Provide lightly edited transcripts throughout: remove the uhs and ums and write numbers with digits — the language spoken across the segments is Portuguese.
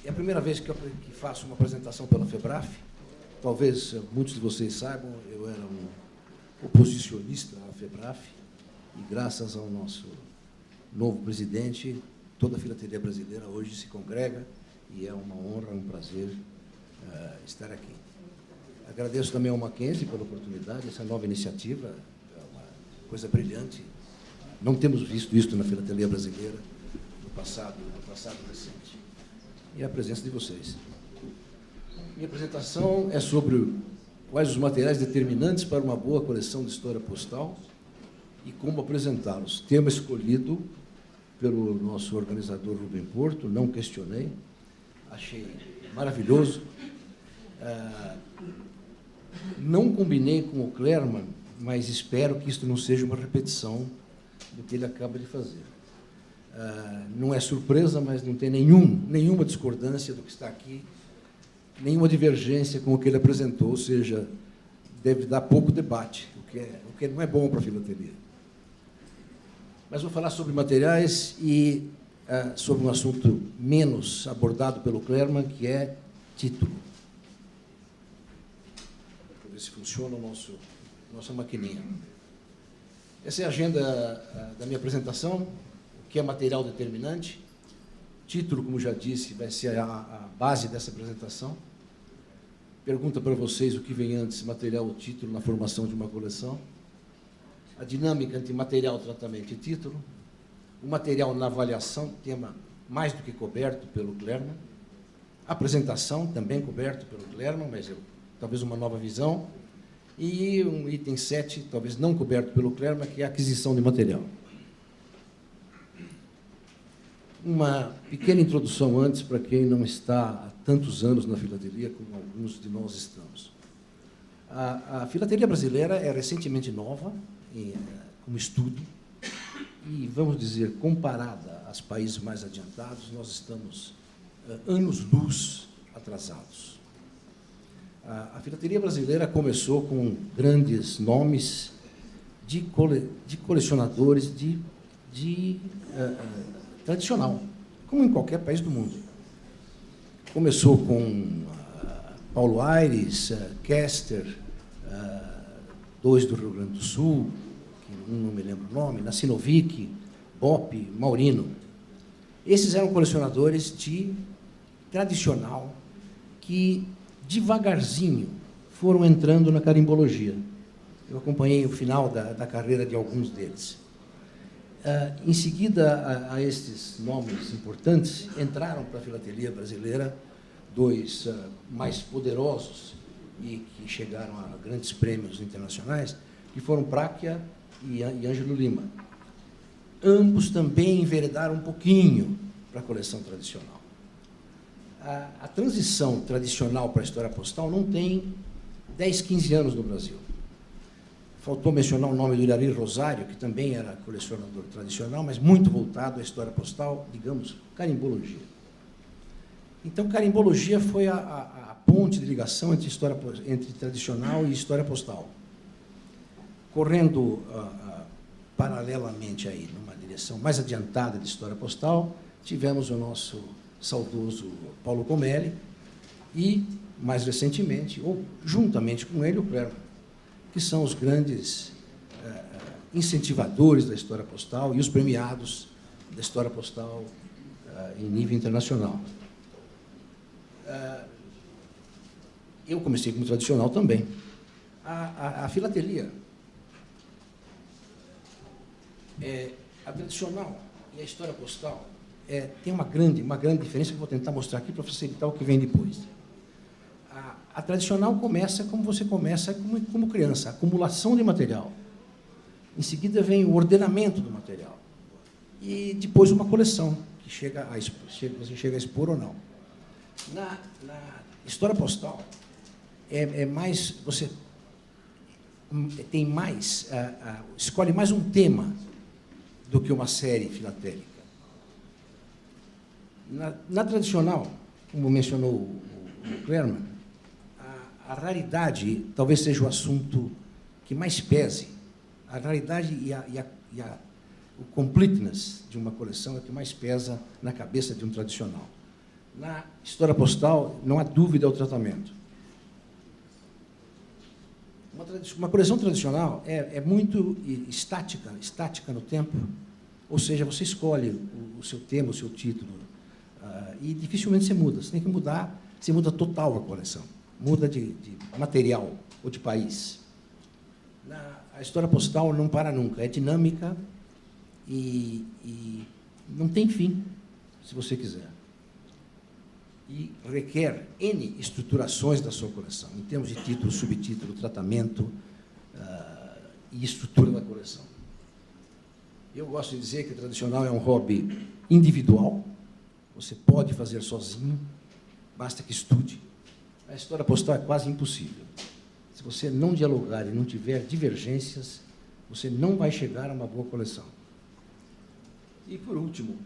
É a primeira vez que faço uma apresentação pela FEBRAF. Talvez muitos de vocês saibam, eu era um oposicionista à FEBRAF, e graças ao nosso novo presidente, toda a filatelia brasileira hoje se congrega, e é uma honra, um prazer estar aqui. Agradeço também ao Mackenzie pela oportunidade, essa nova iniciativa, é uma coisa brilhante. Não temos visto isso na filatelia brasileira no passado recente. E a presença de vocês. Minha apresentação é sobre quais os materiais determinantes para uma boa coleção de história postal e como apresentá-los. Tema escolhido pelo nosso organizador Rubem Porto, não questionei, achei maravilhoso. Não combinei com o Clerman, mas espero que isto não seja uma repetição do que ele acaba de fazer. Não é surpresa, mas não tem nenhuma discordância do que está aqui, nenhuma divergência com o que ele apresentou, ou seja, deve dar pouco debate, o que não é bom para a filatelia. Mas vou falar sobre materiais e sobre um assunto menos abordado pelo Clerman, que é título. Para ver se funciona nossa maquininha. Essa é a agenda da minha apresentação, o que é material determinante. Título, como já disse, vai ser a base dessa apresentação. Pergunta para vocês o que vem antes, material ou título, na formação de uma coleção. A dinâmica entre material, tratamento e título. O material na avaliação, tema mais do que coberto pelo Clerman. A apresentação, também coberto pelo Clerman, mas talvez uma nova visão. E um item 7, talvez não coberto pelo Clerman, que é a aquisição de material. Uma pequena introdução antes para quem não está há tantos anos na filatelia como alguns de nós estamos. A filatelia brasileira é recentemente nova, como estudo, e, vamos dizer, comparada aos países mais adiantados, nós estamos anos-luz atrasados. A filatelia brasileira começou com grandes nomes de colecionadores tradicional, como em qualquer país do mundo. Começou com Paulo Aires, Kester, dois do Rio Grande do Sul, que não me lembro o nome, Nassinovic, Bop, Maurino. Esses eram colecionadores de tradicional que, devagarzinho, foram entrando na carimbologia. Eu acompanhei o final da carreira de alguns deles. Em seguida a estes nomes importantes, entraram para a filatelia brasileira dois mais poderosos e que chegaram a grandes prêmios internacionais, que foram Práquia e Ângelo Lima. Ambos também enveredaram um pouquinho para a coleção tradicional. A transição tradicional para a história postal não tem 10, 15 anos no Brasil. Faltou mencionar o nome do Ilari Rosário, que também era colecionador tradicional, mas muito voltado à história postal, digamos, carimbologia. Então, carimbologia foi a ponte de ligação entre tradicional e história postal. Correndo paralelamente aí, numa direção mais adiantada de história postal, tivemos o nosso saudoso Paulo Comelli e, mais recentemente, ou juntamente com ele, o Clerman, que são os grandes incentivadores da história postal e os premiados da história postal em nível internacional. Eu comecei como tradicional também. A filatelia, a tradicional e a história postal tem uma grande diferença que eu vou tentar mostrar aqui para facilitar o que vem depois. A tradicional começa como você começa como criança, a acumulação de material. Em seguida vem o ordenamento do material. E depois uma coleção, que você chega a expor ou não. Na história postal, você tem mais, escolhe mais um tema do que uma série filatélica. Na tradicional, como mencionou o Clerman, a raridade talvez seja o assunto que mais pese. A raridade e o completeness de uma coleção é o que mais pesa na cabeça de um tradicional. Na história postal, não há dúvida ao tratamento. Uma coleção tradicional é muito estática no tempo, ou seja, você escolhe o seu tema, o seu título, e dificilmente você muda. Você tem que mudar, você muda total a coleção, muda de material ou de país. A história postal não para nunca, é dinâmica e não tem fim, se você quiser. E requer N estruturações da sua coleção, em termos de título, subtítulo, tratamento e estrutura da coleção. Eu gosto de dizer que o tradicional é um hobby individual, você pode fazer sozinho, basta que estude. A história postal é quase impossível. Se você não dialogar e não tiver divergências, você não vai chegar a uma boa coleção. E, por último,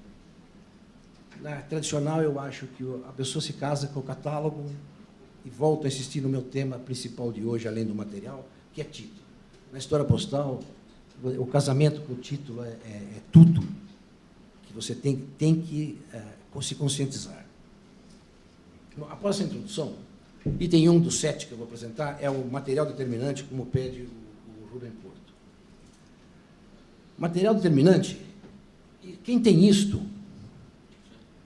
na tradicional, eu acho que a pessoa se casa com o catálogo e volto a insistir no meu tema principal de hoje, além do material, que é título. Na história postal, o casamento com o título é tudo que você tem que se conscientizar. Após essa introdução, item 1 dos 7 que eu vou apresentar é o material determinante, como pede o Rubem Porto. Material determinante, e quem tem isto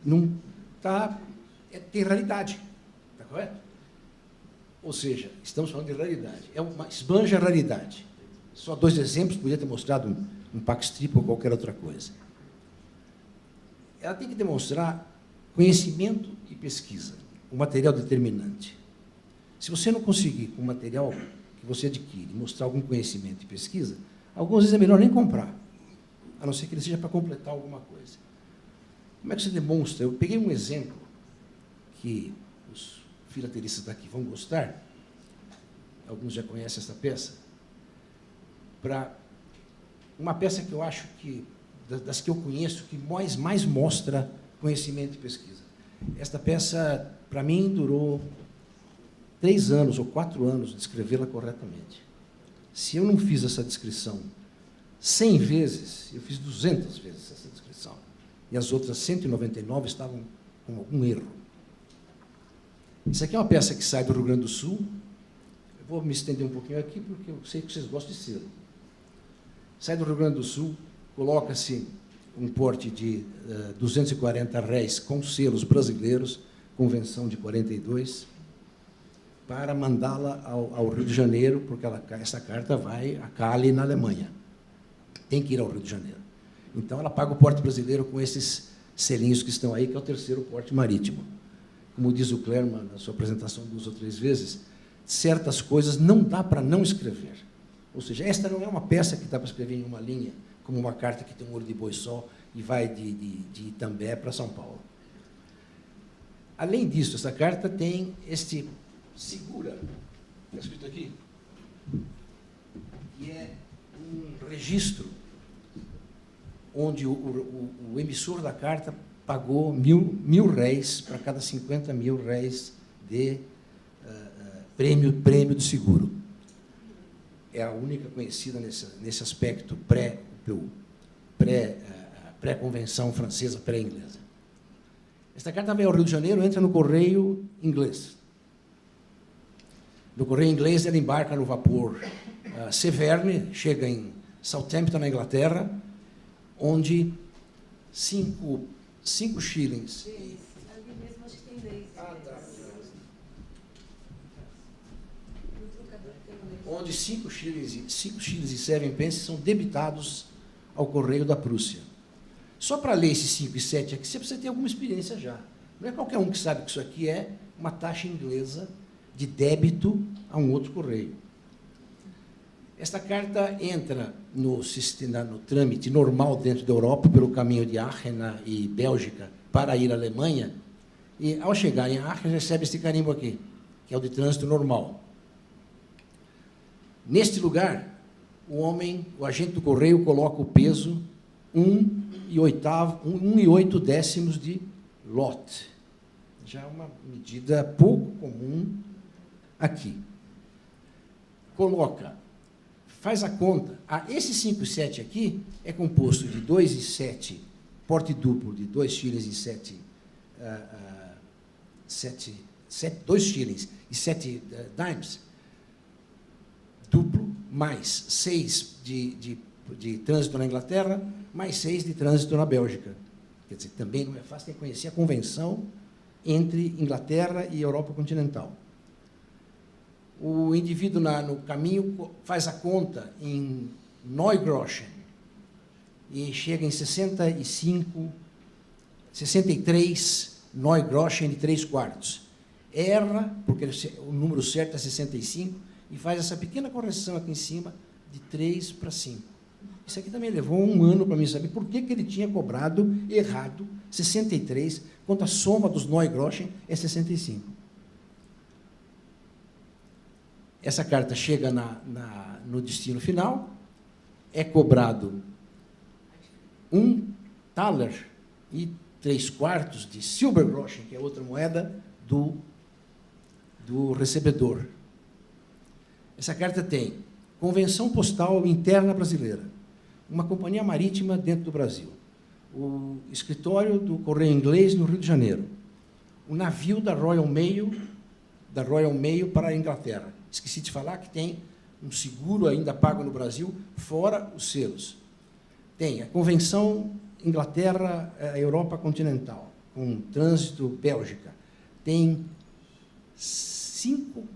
não tem raridade, está correto? Ou seja, estamos falando de raridade. É uma esbanja raridade. Só 2 exemplos, podia ter mostrado um packstrip ou qualquer outra coisa. Ela tem que demonstrar conhecimento e pesquisa, o material determinante. Se você não conseguir, com o material que você adquire, mostrar algum conhecimento e pesquisa, algumas vezes é melhor nem comprar, a não ser que ele seja para completar alguma coisa. Como é que você demonstra? Eu peguei um exemplo que os filatelistas daqui vão gostar, alguns já conhecem essa peça, para uma peça que eu acho que, das que eu conheço, que mais mostra conhecimento e pesquisa. Esta peça, para mim, durou 3 anos ou 4 anos de escrevê-la corretamente. Se eu não fiz essa descrição 100 vezes, eu fiz 200 vezes essa descrição. E as outras 199 estavam com algum erro. Isso aqui é uma peça que sai do Rio Grande do Sul. Eu vou me estender um pouquinho aqui, porque eu sei que vocês gostam de selo. Sai do Rio Grande do Sul, coloca-se um porte de 240 réis com selos brasileiros, convenção de 42, para mandá-la ao Rio de Janeiro, porque essa carta vai a Cali, na Alemanha. Tem que ir ao Rio de Janeiro. Então, ela paga o porte brasileiro com esses selinhos que estão aí, que é o 3º porte marítimo. Como diz o Clerman na sua apresentação 2 ou 3 vezes, certas coisas não dá para não escrever. Ou seja, esta não é uma peça que dá para escrever em uma linha, como uma carta que tem um olho de boi só e vai de Itambé para São Paulo. Além disso, essa carta tem este segura, está escrito aqui, que é um registro onde o emissor da carta pagou mil réis para cada 50.000 réis de prêmio de seguro. É a única conhecida nesse aspecto pré-convenção francesa, pré-inglesa. Esta carta vai ao Rio de Janeiro, entra no correio inglês. No correio inglês, ela embarca no vapor Severne, chega em Southampton, na Inglaterra, onde 5 shillings. Ali mesmo acho que tem 10. Onde 5 shillings e 7 pence são debitados ao correio da Prússia. Só para ler esses 5 e 7 aqui, você precisa ter alguma experiência já. Não é qualquer um que sabe que isso aqui é uma taxa inglesa de débito a um outro correio. Esta carta entra no trâmite normal dentro da Europa, pelo caminho de Aachen e Bélgica, para ir à Alemanha, e, ao chegar em Aachen, recebe este carimbo aqui, que é o de trânsito normal. Neste lugar, o agente do correio coloca o peso 1,8 décimos de lot. Já é uma medida pouco comum aqui. Faz a conta. Esse 5,7 aqui é composto de 2,7, porte duplo de 2 shillings e 7 2 shillings e 7 dimes, duplo, mais 6 de trânsito na Inglaterra, mais 6 de trânsito na Bélgica. Quer dizer, também não é fácil, tem que conhecer a convenção entre Inglaterra e Europa continental. O indivíduo, no caminho, faz a conta em Neugroschen e chega em 63 Neugroschen e 3/4. Erra, porque o número certo é 65, e faz essa pequena correção aqui em cima, de 3 para 5. Isso aqui também levou um ano para mim saber por que ele tinha cobrado errado 63, quando a soma dos Neugroschen é 65. Essa carta chega no destino final, é cobrado 1 thaler e 3/4 de Silbergroschen, que é outra moeda do recebedor. Essa carta tem Convenção Postal Interna Brasileira, uma companhia marítima dentro do Brasil, o escritório do Correio Inglês no Rio de Janeiro, o navio da Royal Mail para a Inglaterra. Esqueci de falar que tem um seguro ainda pago no Brasil, fora os selos. Tem a Convenção Inglaterra-Europa Continental, com trânsito Bélgica. Tem 5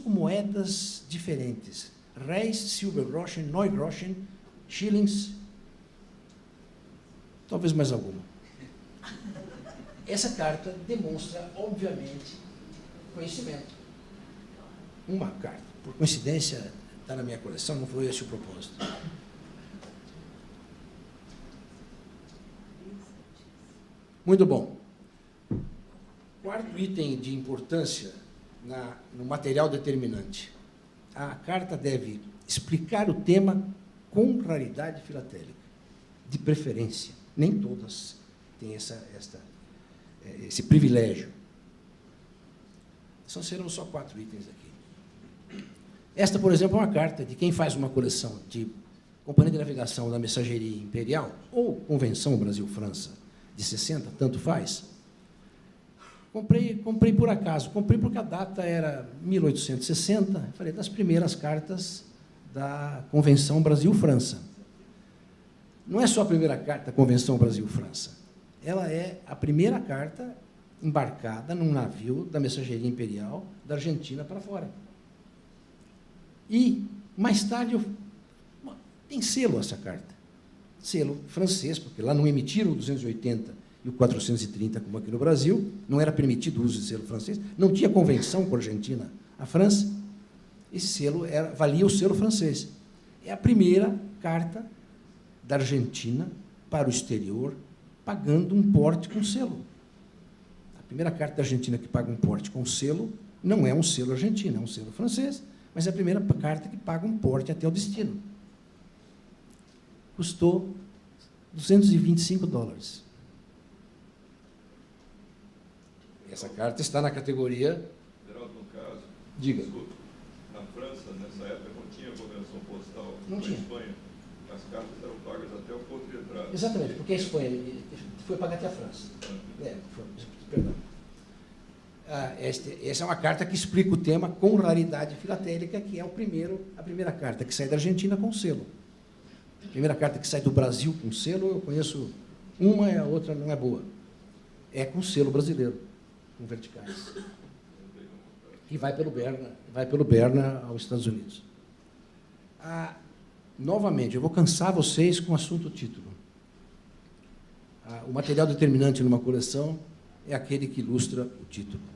moedas diferentes. Reis, Silbergroschen, Neugroschen, shillings, talvez mais alguma. Essa carta demonstra, obviamente, conhecimento. Uma carta. Por coincidência, está na minha coleção, não foi esse o propósito. Muito bom. Quarto item de importância no material determinante. A carta deve explicar o tema com raridade filatélica, de preferência. Nem todas têm esse privilégio. Serão só 4 itens aqui. Esta, por exemplo, é uma carta de quem faz uma coleção de Companhia de Navegação da Mensageria Imperial ou Convenção Brasil-França de 60, tanto faz. Comprei por acaso, comprei porque a data era 1860, falei, das primeiras cartas da Convenção Brasil-França. Não é só a primeira carta da Convenção Brasil-França, ela é a primeira carta embarcada num navio da Mensageria Imperial da Argentina para fora. E, mais tarde, tem selo essa carta. Selo francês, porque lá não emitiram o 280 e o 430, como aqui no Brasil, não era permitido o uso de selo francês, não tinha convenção com a Argentina, a França. Esse selo valia o selo francês. É a primeira carta da Argentina para o exterior, pagando um porte com selo. A primeira carta da Argentina que paga um porte com selo não é um selo argentino, é um selo francês, mas é a primeira carta que paga um porte até o destino. Custou $225. Essa carta está na categoria... Geraldo, no caso, diga. Desculpa, na França, nessa época, não tinha convenção postal. Não na tinha. Espanha, as cartas eram pagas até o ponto de entrada. Exatamente, porque a Espanha foi pagar até a França. Perdão. Essa é uma carta que explica o tema com raridade filatélica, que é a primeira carta que sai da Argentina com selo. A primeira carta que sai do Brasil com selo, eu conheço uma e a outra não é boa. É com selo brasileiro, com verticais. E vai pelo Berna aos Estados Unidos. Novamente, eu vou cansar vocês com o assunto título. O material determinante numa coleção é aquele que ilustra o título.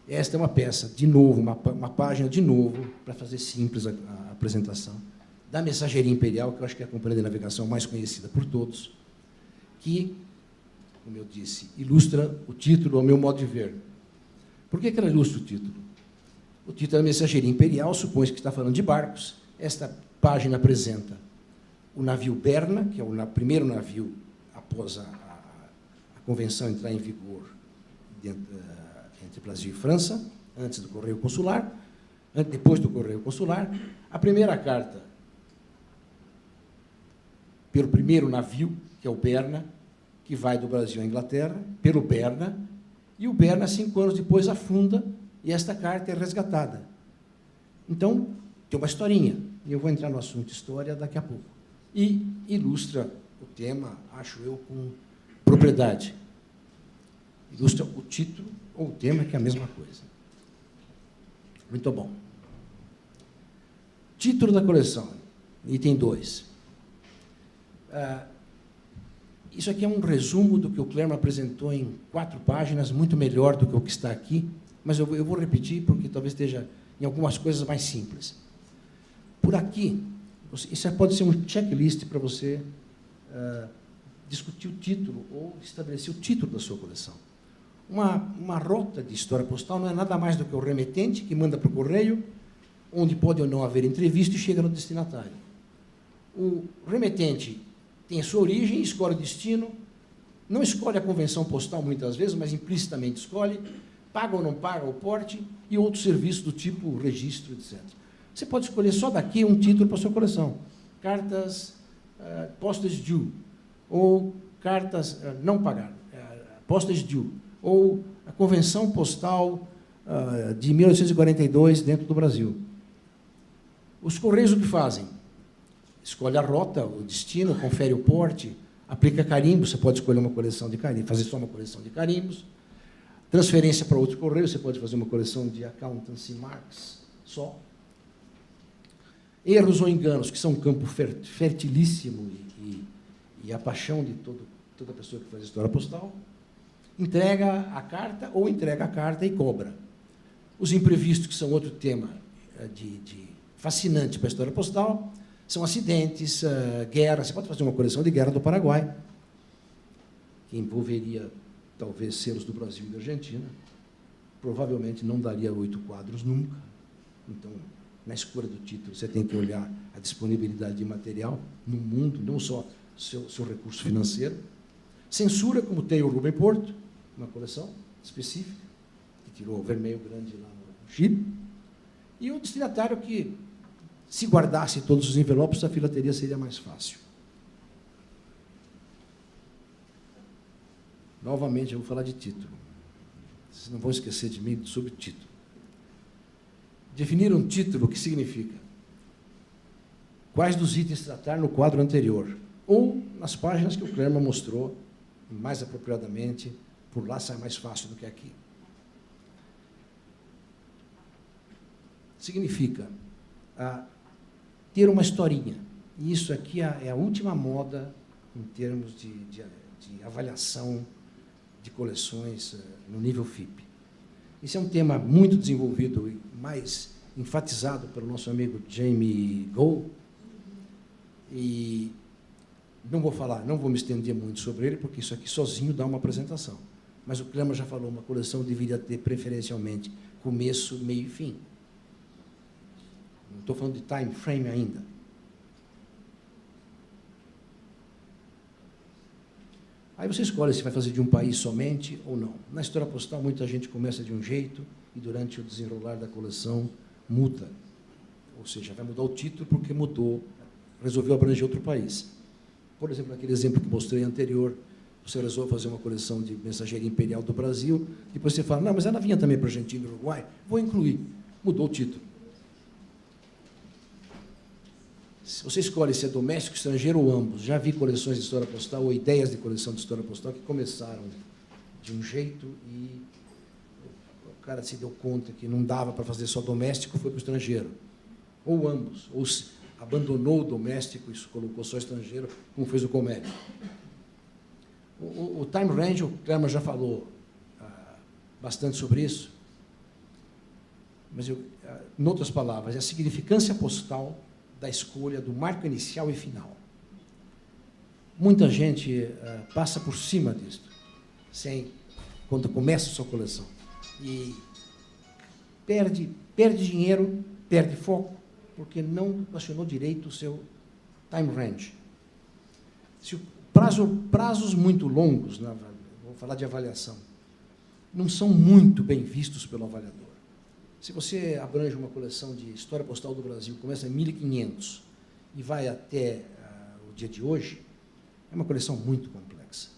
Esta é uma peça, de novo, uma página, de novo, para fazer simples a apresentação, da Mensageria Imperial, que eu acho que é a companhia de navegação mais conhecida por todos, que, como eu disse, ilustra o título ao meu modo de ver. Por que ela ilustra o título? O título da Mensageria Imperial supõe que está falando de barcos. Esta página apresenta o navio Berna, que é o primeiro navio após a convenção entrar em vigor entre Brasil e França, antes do Correio Consular, depois do Correio Consular. A primeira carta, pelo primeiro navio, que é o Berna, que vai do Brasil à Inglaterra, pelo Berna, e o Berna, 5 anos depois, afunda, e esta carta é resgatada. Então, tem uma historinha, e eu vou entrar no assunto história daqui a pouco. E ilustra o tema, acho eu, com propriedade. Ilustra o título ou o tema, que é a mesma coisa. Muito bom. Título da coleção, item 2. Isso aqui é um resumo do que o Clermont apresentou em 4 páginas, muito melhor do que o que está aqui, mas eu vou repetir porque talvez esteja em algumas coisas mais simples. Por aqui, isso pode ser um checklist para você discutir o título ou estabelecer o título da sua coleção. Uma rota de história postal não é nada mais do que o remetente que manda para o correio, onde pode ou não haver entrevista e chega no destinatário. O remetente tem a sua origem, escolhe o destino, não escolhe a convenção postal muitas vezes, mas implicitamente escolhe, paga ou não paga o porte e outros serviços do tipo registro, etc. Você pode escolher só daqui um título para a sua coleção. Cartas postage due, ou cartas não pagar, postage due, ou a convenção postal de 1842 dentro do Brasil. Os correios o que fazem? Escolhe a rota, o destino, confere o porte, aplica carimbo, você pode escolher uma coleção de carimbos, fazer só uma coleção de carimbos. Transferência para outro correio, você pode fazer uma coleção de accountancy marks só. Erros ou enganos, que são um campo fertilíssimo e a paixão de toda pessoa que faz história postal. Entrega a carta ou entrega a carta e cobra. Os imprevistos, que são outro tema fascinante para a história postal, são acidentes, guerra. Você pode fazer uma coleção de guerra do Paraguai, que envolveria, talvez, selos do Brasil e da Argentina. Provavelmente não daria 8 quadros nunca. Então, na escolha do título, você tem que olhar a disponibilidade de material no mundo, não só seu recurso financeiro. Censura, como tem o Rubem Porto, uma coleção específica, que tirou o vermelho grande lá no Chile. E o destinatário que, se guardasse todos os envelopes, a filateria seria mais fácil. Novamente, eu vou falar de título. Vocês não vão esquecer de mim sobre título. Definir um título, o que significa? Quais dos itens tratar no quadro anterior? Ou nas páginas que o Clermont mostrou, mais apropriadamente, por lá sai mais fácil do que aqui. Significa ter uma historinha. E isso aqui é a última moda em termos de avaliação de coleções no nível FIP. Esse é um tema muito desenvolvido e mais enfatizado pelo nosso amigo Jamie Gould. E não vou me estender muito sobre ele, porque isso aqui sozinho dá uma apresentação. Mas o Clermont já falou, uma coleção deveria ter preferencialmente começo, meio e fim. Não estou falando de time frame ainda. Aí você escolhe se vai fazer de um país somente ou não. Na história postal, muita gente começa de um jeito e, durante o desenrolar da coleção, muda. Ou seja, vai mudar o título porque mudou, resolveu abranger outro país. Por exemplo, naquele exemplo que mostrei anterior, você resolve fazer uma coleção de mensageria imperial do Brasil, depois você fala, não, mas ela vinha também para a Argentina e Uruguai, vou incluir. Mudou o título. Se você escolhe se é doméstico, estrangeiro ou ambos, já vi coleções de história postal ou ideias de coleção de história postal que começaram de um jeito e o cara se deu conta que não dava para fazer só doméstico, foi para o estrangeiro. Ou ambos, ou abandonou o doméstico e colocou só estrangeiro, como fez o Comédio. O time range, o Clermont já falou bastante sobre isso, mas, em outras palavras, é a significância postal da escolha do marco inicial e final. Muita gente passa por cima disso, quando começa a sua coleção, e perde dinheiro, perde foco, porque não acionou direito o seu time range. Se prazos muito longos, vou falar de avaliação, não são muito bem vistos pelo avaliador. Se você abrange uma coleção de história postal do Brasil, começa em 1500 e vai até o dia de hoje, é uma coleção muito complexa.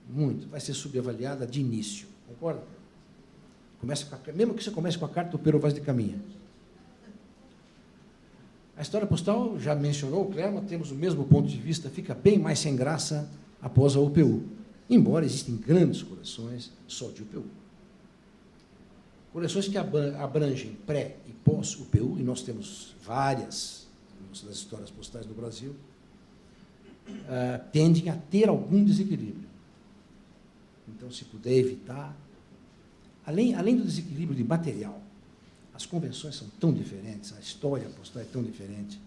muito, vai ser subavaliada de início. Concorda? Mesmo que você comece com a carta do Pero Vaz de Caminha. A história postal, já mencionou o Clermont, temos o mesmo ponto de vista, fica bem mais sem graça após a UPU. Embora existem grandes coleções só de UPU. Coleções que abrangem pré e pós-UPU, e nós temos várias nas histórias postais do Brasil, tendem a ter algum desequilíbrio. Então, se puder evitar, além do desequilíbrio de material, as convenções são tão diferentes, a história postal é tão diferente.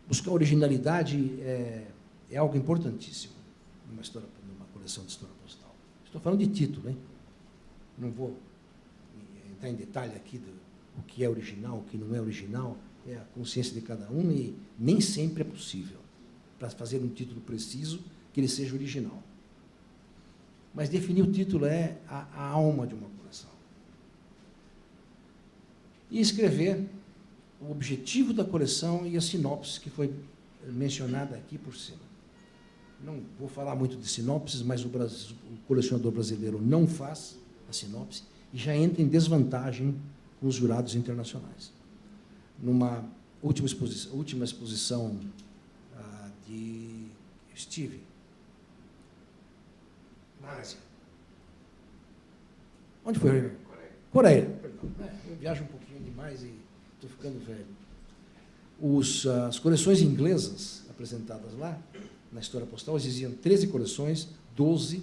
Buscar originalidade é algo importantíssimo numa coleção de história postal. Estou falando de título, hein? Não vou entrar em detalhe aqui do que é original, o que não é original, é a consciência de cada um, e nem sempre é possível para fazer um título preciso que ele seja original. Mas definir o título é a alma de uma coleção. E escrever o objetivo da coleção e a sinopse que foi mencionada aqui por cima. Não vou falar muito de sinopses, mas o colecionador brasileiro não faz a sinopse e já entra em desvantagem com os jurados internacionais. Numa última exposição de Steve, na Ásia. Onde foi? Coreia. Perdão. Eu viajo um pouquinho demais e estou ficando velho. As coleções inglesas apresentadas lá, na história postal, existiam 13 coleções, 12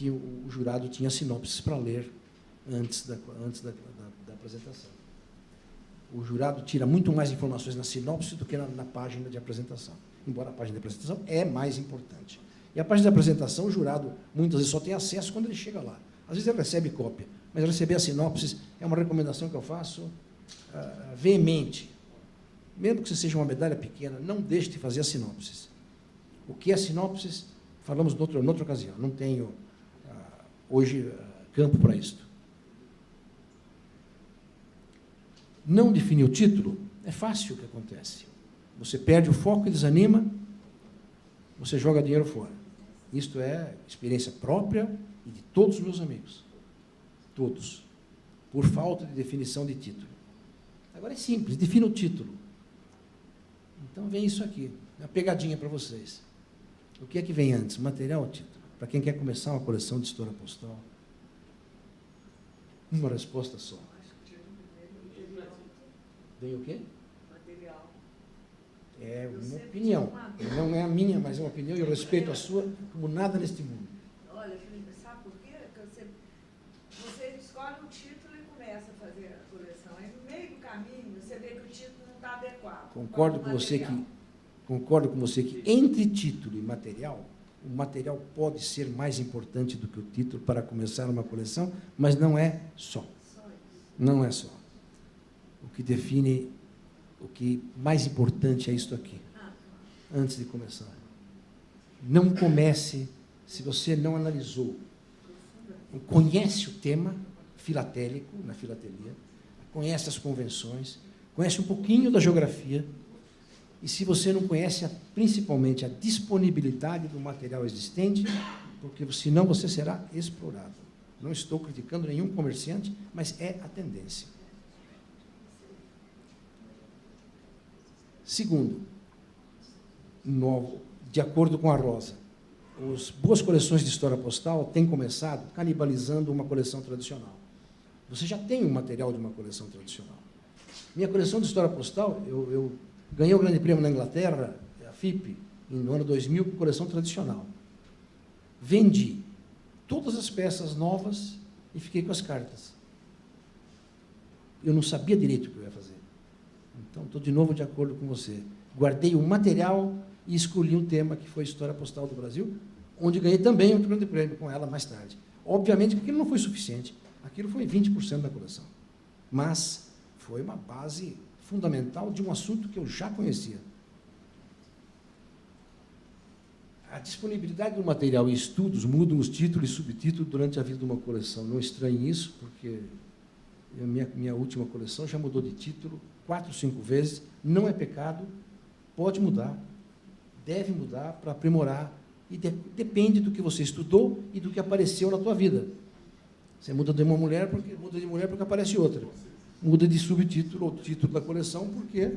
o jurado tinha sinopses para ler antes da apresentação. O jurado tira muito mais informações na sinopse do que na página de apresentação, embora a página de apresentação é mais importante. E a página de apresentação, o jurado muitas vezes só tem acesso quando ele chega lá. Às vezes ele recebe cópia, mas receber a sinopse é uma recomendação que eu faço veemente. Mesmo que você seja uma medalha pequena, não deixe de fazer a sinopse. O que é sinopse, falamos noutra ocasião. Não tenho hoje campo para isso. Não definir o título é fácil o que acontece. Você perde o foco e desanima, você joga dinheiro fora. Isto é experiência própria e de todos os meus amigos. Todos. Por falta de definição de título. Agora é simples, defina o título. Então vem isso aqui, uma pegadinha para vocês. O que é que vem antes, material ou título? Para quem quer começar uma coleção de história postal. Uma resposta só. Vem o quê? Material. É uma opinião. Não é a minha, mas é uma opinião e eu respeito a sua como nada neste mundo. Olha, Felipe, sabe por quê? Porque você escolhe um título e começa a fazer a coleção. Aí no meio do caminho você vê que o título não está adequado. Concordo com você que entre título e material, o material pode ser mais importante do que o título para começar uma coleção, mas não é só. Não é só. O que define, o que mais importante é isto aqui, antes de começar. Não comece se você não analisou. Conhece o tema filatélico, na filatelia, conhece as convenções, conhece um pouquinho da geografia, e se você não conhece principalmente a disponibilidade do material existente, porque senão você será explorado. Não estou criticando nenhum comerciante, mas é a tendência. Segundo, de acordo com a Rosa, as boas coleções de história postal têm começado canibalizando uma coleção tradicional. Você já tem um material de uma coleção tradicional. Minha coleção de história postal, eu ganhei o Grande Prêmio na Inglaterra, a FIP, no ano 2000, com coleção tradicional. Vendi todas as peças novas e fiquei com as cartas. Eu não sabia direito o que eu ia fazer. Então, estou de novo de acordo com você. Guardei o material e escolhi um tema que foi História Postal do Brasil, onde ganhei também outro Grande Prêmio com ela mais tarde. Obviamente que aquilo não foi suficiente. Aquilo foi 20% da coleção. Mas foi uma base fundamental de um assunto que eu já conhecia. A disponibilidade do material e estudos mudam os títulos e subtítulos durante a vida de uma coleção. Não estranhe isso, porque minha última coleção já mudou de título 4 ou 5 vezes. Não é pecado, pode mudar, deve mudar para aprimorar E depende do que você estudou e do que apareceu na tua vida. Você muda de uma mulher porque aparece outra. Muda de subtítulo ou título da coleção porque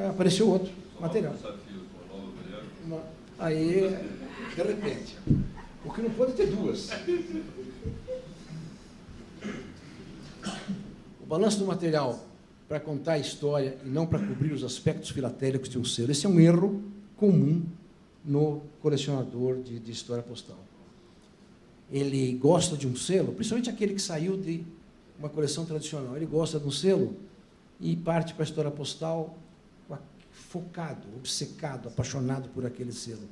apareceu outro material. Aí, de repente. Porque não pode ter duas. O balanço do material para contar a história e não para cobrir os aspectos filatélicos de um selo. Esse é um erro comum no colecionador de história postal. Ele gosta de um selo, principalmente aquele que saiu de uma coleção tradicional. Ele gosta de um selo e parte para a história postal focado, obcecado, apaixonado por aquele selo.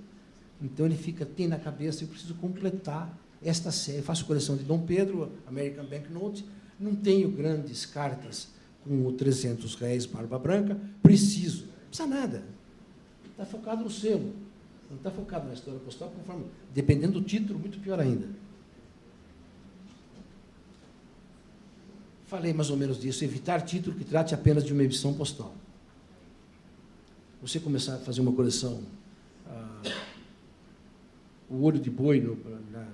Então ele tem na cabeça, eu preciso completar esta série. Eu faço coleção de Dom Pedro, American Banknote, não tenho grandes cartas com o 300 réis barba branca, preciso. Não precisa nada. Está focado no selo. Não está focado na história postal, conforme, dependendo do título, muito pior ainda. Falei mais ou menos disso, evitar título que trate apenas de uma emissão postal. Você começar a fazer uma coleção, o olho de boi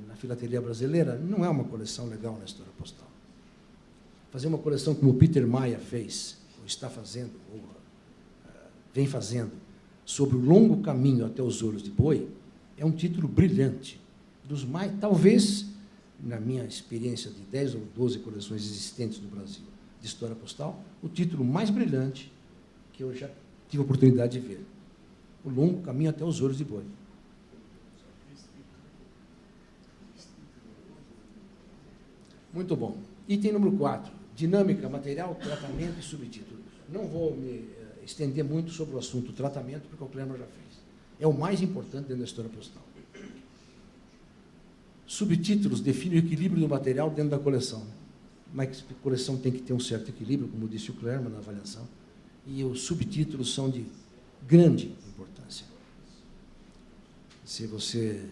na filatelia brasileira, não é uma coleção legal na história postal. Fazer uma coleção como o Peter Maia fez, ou está fazendo, ou vem fazendo, sobre o longo caminho até os olhos de boi, é um título brilhante. Dos mais, talvez, na minha experiência de 10 ou 12 coleções existentes no Brasil de história postal, o título mais brilhante que eu já tive a oportunidade de ver. O longo caminho até os olhos de boi. Muito bom. Item número 4. Dinâmica, material, tratamento e subtítulo. Não vou me estender muito sobre o assunto tratamento, porque o Clermont já fez. É o mais importante dentro da história postal. Subtítulos definem o equilíbrio do material dentro da coleção. Mas a coleção tem que ter um certo equilíbrio, como disse o Clermont na avaliação, e os subtítulos são de grande importância. Se você...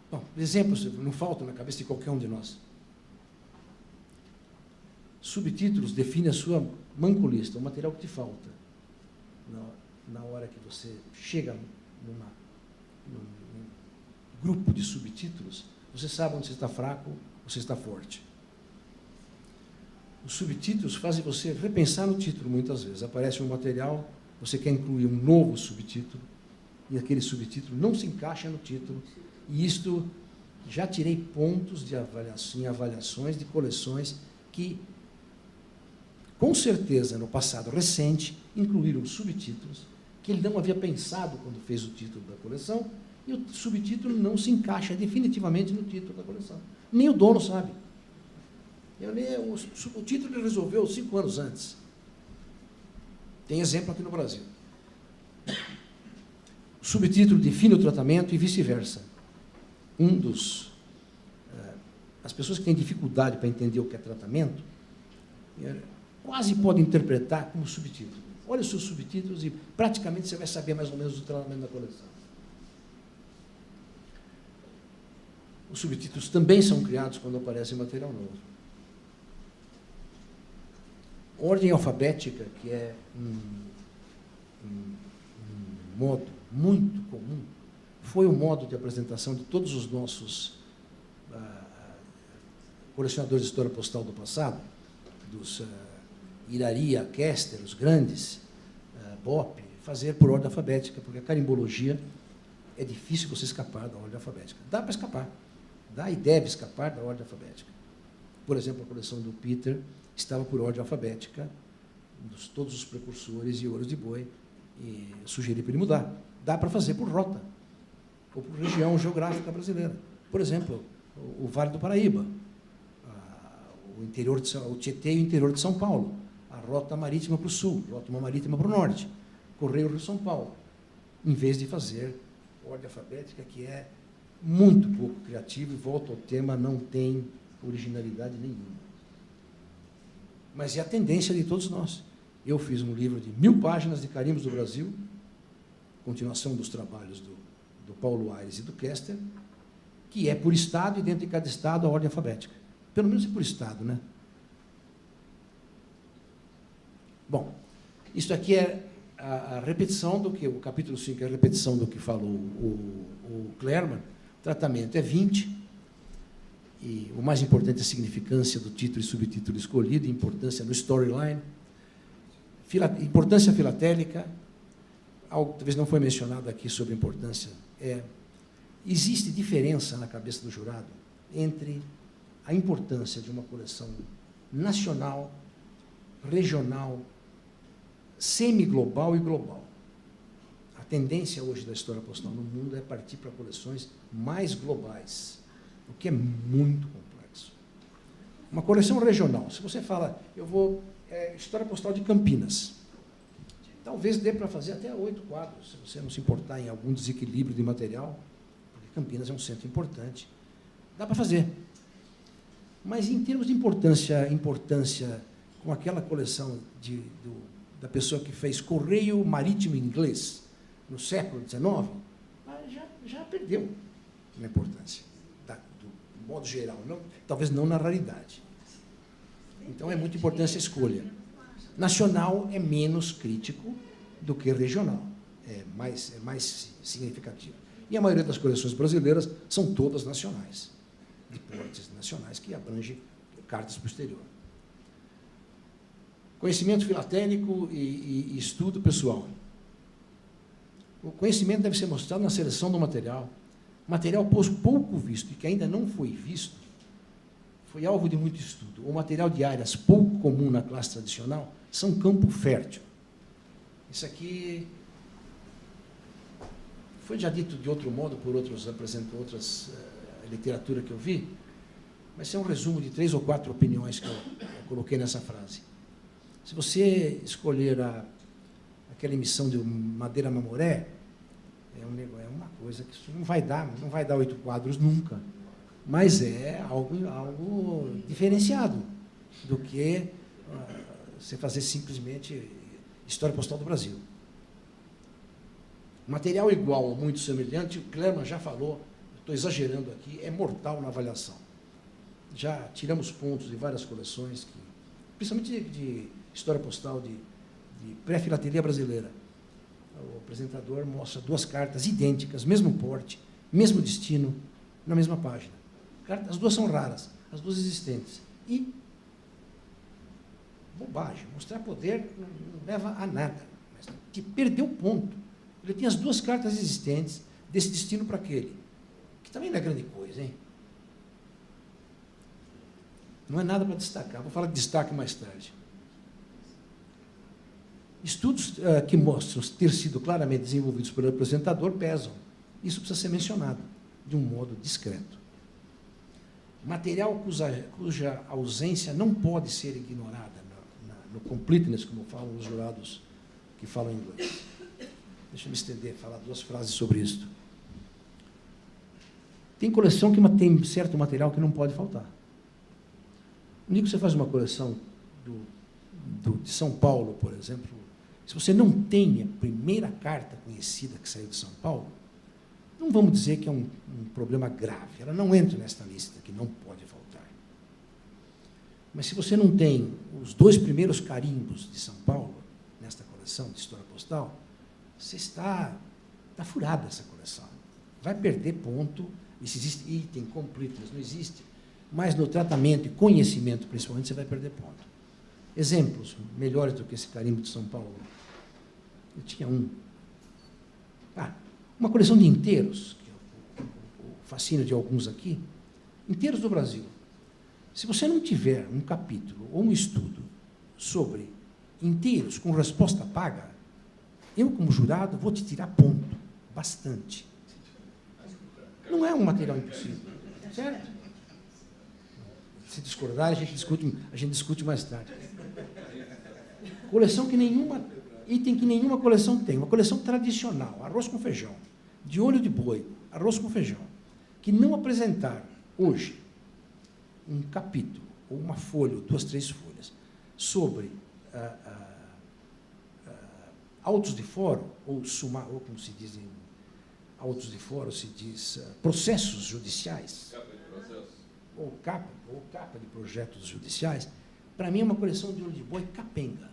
Bom, exemplos não faltam na cabeça de qualquer um de nós. Subtítulos definem a sua manculista, o material que te falta. Na hora que você chega num grupo de subtítulos, você sabe onde você está fraco, você está forte. Os subtítulos fazem você repensar no título, muitas vezes. Aparece um material, você quer incluir um novo subtítulo, e aquele subtítulo não se encaixa no título. E isto, já tirei pontos de avaliação, em avaliações de coleções que, com certeza, no passado recente, incluíram subtítulos que ele não havia pensado quando fez o título da coleção, e o subtítulo não se encaixa definitivamente no título da coleção. Nem o dono sabe. O título ele resolveu 5 anos antes. Tem exemplo aqui no Brasil. O subtítulo define o tratamento e vice-versa. As pessoas que têm dificuldade para entender o que é tratamento, quase podem interpretar como subtítulo. Olha os seus subtítulos e praticamente você vai saber mais ou menos o tratamento da coleção. Os subtítulos também são criados quando aparece material novo. Ordem alfabética, que é um modo muito comum, foi o modo de apresentação de todos os nossos colecionadores de história postal do passado, dos Iraria, Kester, os grandes, Bop, fazer por ordem alfabética, porque a carimbologia é difícil você escapar da ordem alfabética. Dá para escapar, dá e deve escapar da ordem alfabética. Por exemplo, a coleção do Peter estava por ordem alfabética, todos os precursores e ouros de boi, e sugeri para ele mudar. Dá para fazer por rota, ou por região geográfica brasileira. Por exemplo, o Vale do Paraíba, o interior o Tietê e o interior de São Paulo, a rota marítima para o sul, a rota marítima para o norte, Correio Rio-São Paulo, em vez de fazer ordem alfabética, que é muito pouco criativo, e volto ao tema, não tem originalidade nenhuma. Mas é a tendência de todos nós. Eu fiz um livro de 1000 páginas de carimbos do Brasil, continuação dos trabalhos do Paulo Aires e do Kester, que é por estado, e dentro de cada estado a ordem alfabética. Pelo menos é por estado, né? Bom, isso aqui é a repetição do que, o capítulo 5 é a repetição do que falou o Clerman, o tratamento é 20, e o mais importante é a significância do título e subtítulo escolhido, importância no storyline, importância filatélica, algo que talvez não foi mencionado aqui sobre importância, existe diferença na cabeça do jurado entre a importância de uma coleção nacional, regional, semi-global e global. A tendência hoje da história postal no mundo é partir para coleções mais globais, o que é muito complexo. Uma coleção regional, se você fala, eu vou, história postal de Campinas, talvez dê para fazer até 8 quadros, se você não se importar em algum desequilíbrio de material, porque Campinas é um centro importante, dá para fazer. Mas, em termos de importância com aquela coleção da pessoa que fez correio marítimo inglês no século XIX, já perdeu a importância, do modo geral, talvez não na raridade. Então, é muito importante a escolha. Nacional é menos crítico do que regional, é mais significativo. E a maioria das coleções brasileiras são todas nacionais, de portes nacionais, que abrangem cartas para o exterior. Conhecimento filatélico e estudo pessoal. O conhecimento deve ser mostrado na seleção do material. Material pouco visto e que ainda não foi visto, foi alvo de muito estudo. O material de áreas pouco comum na classe tradicional são campo fértil. Isso aqui foi já dito de outro modo por outras literatura que eu vi, mas é um resumo de 3 ou 4 opiniões que eu coloquei nessa frase. Se você escolher aquela emissão de Madeira Mamoré, é uma coisa que isso não vai dar 8 quadros nunca, mas é algo diferenciado do que você fazer simplesmente história postal do Brasil. Material igual ou muito semelhante, o Clerman já falou, estou exagerando aqui, é mortal na avaliação. Já tiramos pontos de várias coleções, principalmente de história postal de pré-filatelia brasileira. O apresentador mostra 2 cartas idênticas, mesmo porte, mesmo destino, na mesma página. As 2 são raras, as 2 existentes. E bobagem, mostrar poder não leva a nada, mas que perdeu ponto. Ele tem as 2 cartas existentes, desse destino para aquele, que também não é grande coisa, hein? Não é nada para destacar, vou falar de destaque mais tarde. Estudos que mostram ter sido claramente desenvolvidos pelo apresentador pesam. Isso precisa ser mencionado, de um modo discreto. Material cuja ausência não pode ser ignorada no completeness, como falam os jurados que falam inglês. Deixa eu me estender, falar 2 frases sobre isso. Tem coleção que tem certo material que não pode faltar. No dia que você faz uma coleção de São Paulo, por exemplo, se você não tem a primeira carta conhecida que saiu de São Paulo, não vamos dizer que é um problema grave. Ela não entra nesta lista, que não pode faltar. Mas se você não tem os 2 primeiros carimbos de São Paulo, nesta coleção de história postal, você está furada essa coleção. Vai perder ponto, e se existe item, completeness, não existe, mas no tratamento e conhecimento, principalmente, você vai perder ponto. Exemplos melhores do que esse carimbo de São Paulo. Eu tinha um. Uma coleção de inteiros, que é o fascínio de alguns aqui, inteiros do Brasil. Se você não tiver um capítulo ou um estudo sobre inteiros com resposta paga, eu, como jurado, vou te tirar ponto, bastante. Não é um material impossível, certo? Se discordar, a gente discute mais tarde. Coleção item que nenhuma coleção tem, uma coleção tradicional, arroz com feijão, de olho de boi, arroz com feijão, que não apresentar hoje um capítulo, ou uma folha, ou 2, 3 folhas, sobre autos de fórum, ou como se diz em autos de fórum, se diz processos judiciais, ou capa de projetos judiciais, para mim é uma coleção de olho de boi capenga.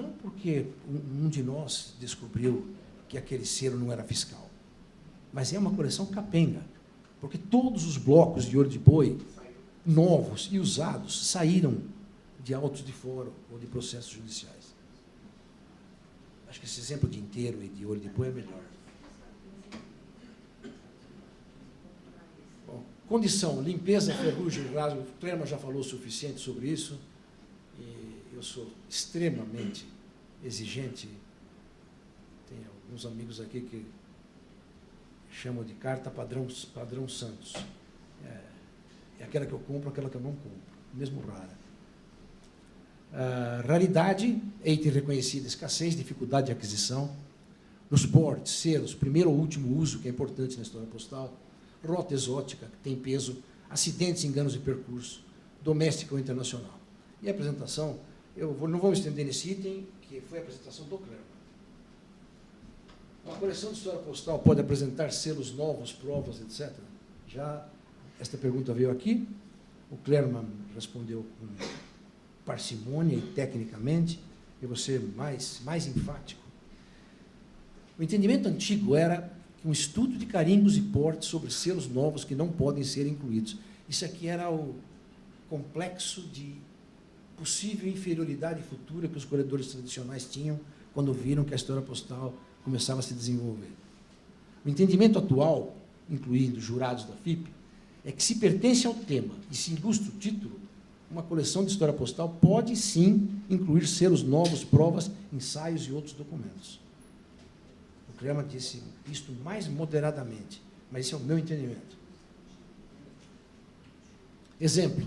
Não porque um de nós descobriu que aquele selo não era fiscal, mas é uma coleção capenga, porque todos os blocos de olho de boi, novos e usados, saíram de autos de foro ou de processos judiciais. Acho que esse exemplo de inteiro e de olho de boi é melhor. Bom, condição, limpeza, ferrugem, rasgo. O Clerma já falou o suficiente sobre isso. E eu sou extremamente exigente. Tem alguns amigos aqui que chamam de carta padrão Santos. É aquela que eu compro, aquela que eu não compro, mesmo rara. Raridade, item reconhecida, escassez, dificuldade de aquisição. Nos portes, selos, primeiro ou último uso, que é importante na história postal. Rota exótica, que tem peso. Acidentes, enganos de percurso. Doméstica ou internacional. E a apresentação, não vou me estender nesse item, que foi a apresentação do Clerma. Uma coleção de história postal pode apresentar selos novos, provas, etc. Já esta pergunta veio aqui. O Clerma respondeu com parcimônia e tecnicamente, e você mais enfático. O entendimento antigo era um estudo de carimbos e portes sobre selos novos que não podem ser incluídos. Isso aqui era o complexo de possível inferioridade futura que os corredores tradicionais tinham quando viram que a história postal começava a se desenvolver. O entendimento atual, incluindo jurados da FIP, é que se pertence ao tema e se ilustra o título, uma coleção de história postal pode, sim, incluir selos novos, provas, ensaios e outros documentos. O Clerma disse isto mais moderadamente, mas esse é o meu entendimento. Exemplo.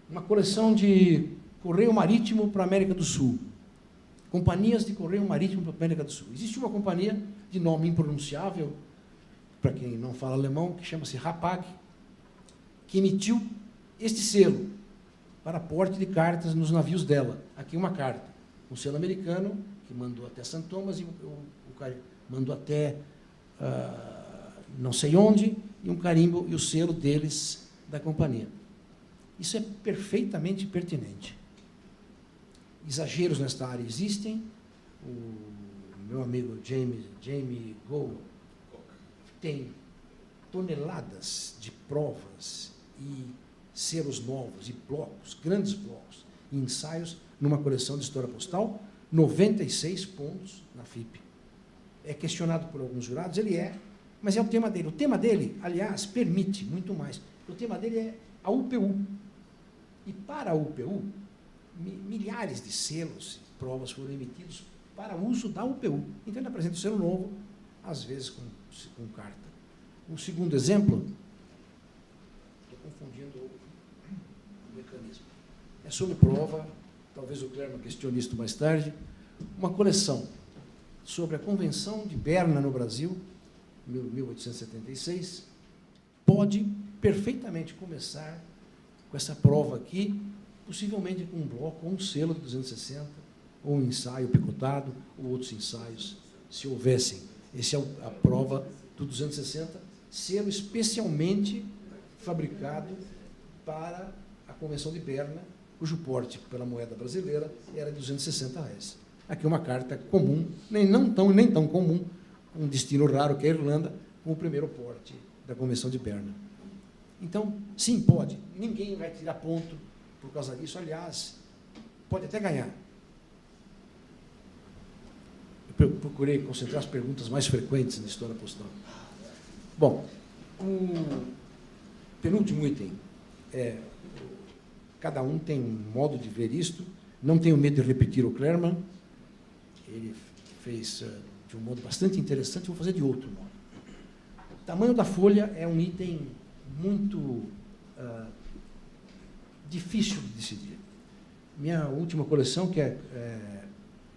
Uma coleção de correio marítimo para a América do Sul. Companhias de correio marítimo para a América do Sul. Existe uma companhia de nome impronunciável, para quem não fala alemão, que chama-se Hapag, que emitiu este selo para porte de cartas nos navios dela. Aqui uma carta, um selo americano, que mandou até St. Thomas, e o cara mandou até não sei onde, e um carimbo e o selo deles, da companhia. Isso é perfeitamente pertinente. Exageros nesta área existem. O meu amigo Jamie Gould tem toneladas de provas e selos novos e blocos, grandes blocos, e ensaios numa coleção de história postal, 96 pontos na FIP. É questionado por alguns jurados, ele mas é o tema dele. O tema dele, aliás, permite muito mais. O tema dele é a UPU. E para a UPU, milhares de selos e provas foram emitidos para uso da UPU. Então, ele apresenta o selo novo, às vezes com carta. Um segundo exemplo, estou confundindo o mecanismo. É sobre prova, talvez o Clerma questione isso mais tarde, uma coleção sobre a Convenção de Berna no Brasil, 1876, pode perfeitamente começar com essa prova aqui, possivelmente com um bloco, ou um selo de 260, ou um ensaio picotado, ou outros ensaios, se houvessem. Essa é a prova do 260, selo especialmente fabricado para a Convenção de Berna, cujo porte pela moeda brasileira era de R$260. Aqui uma carta comum, nem tão comum, um destino raro que é a Irlanda, com o primeiro porte da Convenção de Berna. Então, sim, pode. Ninguém vai tirar ponto por causa disso. Aliás, pode até ganhar. Eu procurei concentrar as perguntas mais frequentes na história postal. Bom, o penúltimo item é: cada um tem um modo de ver isto. Não tenho medo de repetir o Clerma. Ele fez de um modo bastante interessante, vou fazer de outro modo. O tamanho da folha é um item muito difícil de decidir. Minha última coleção, que é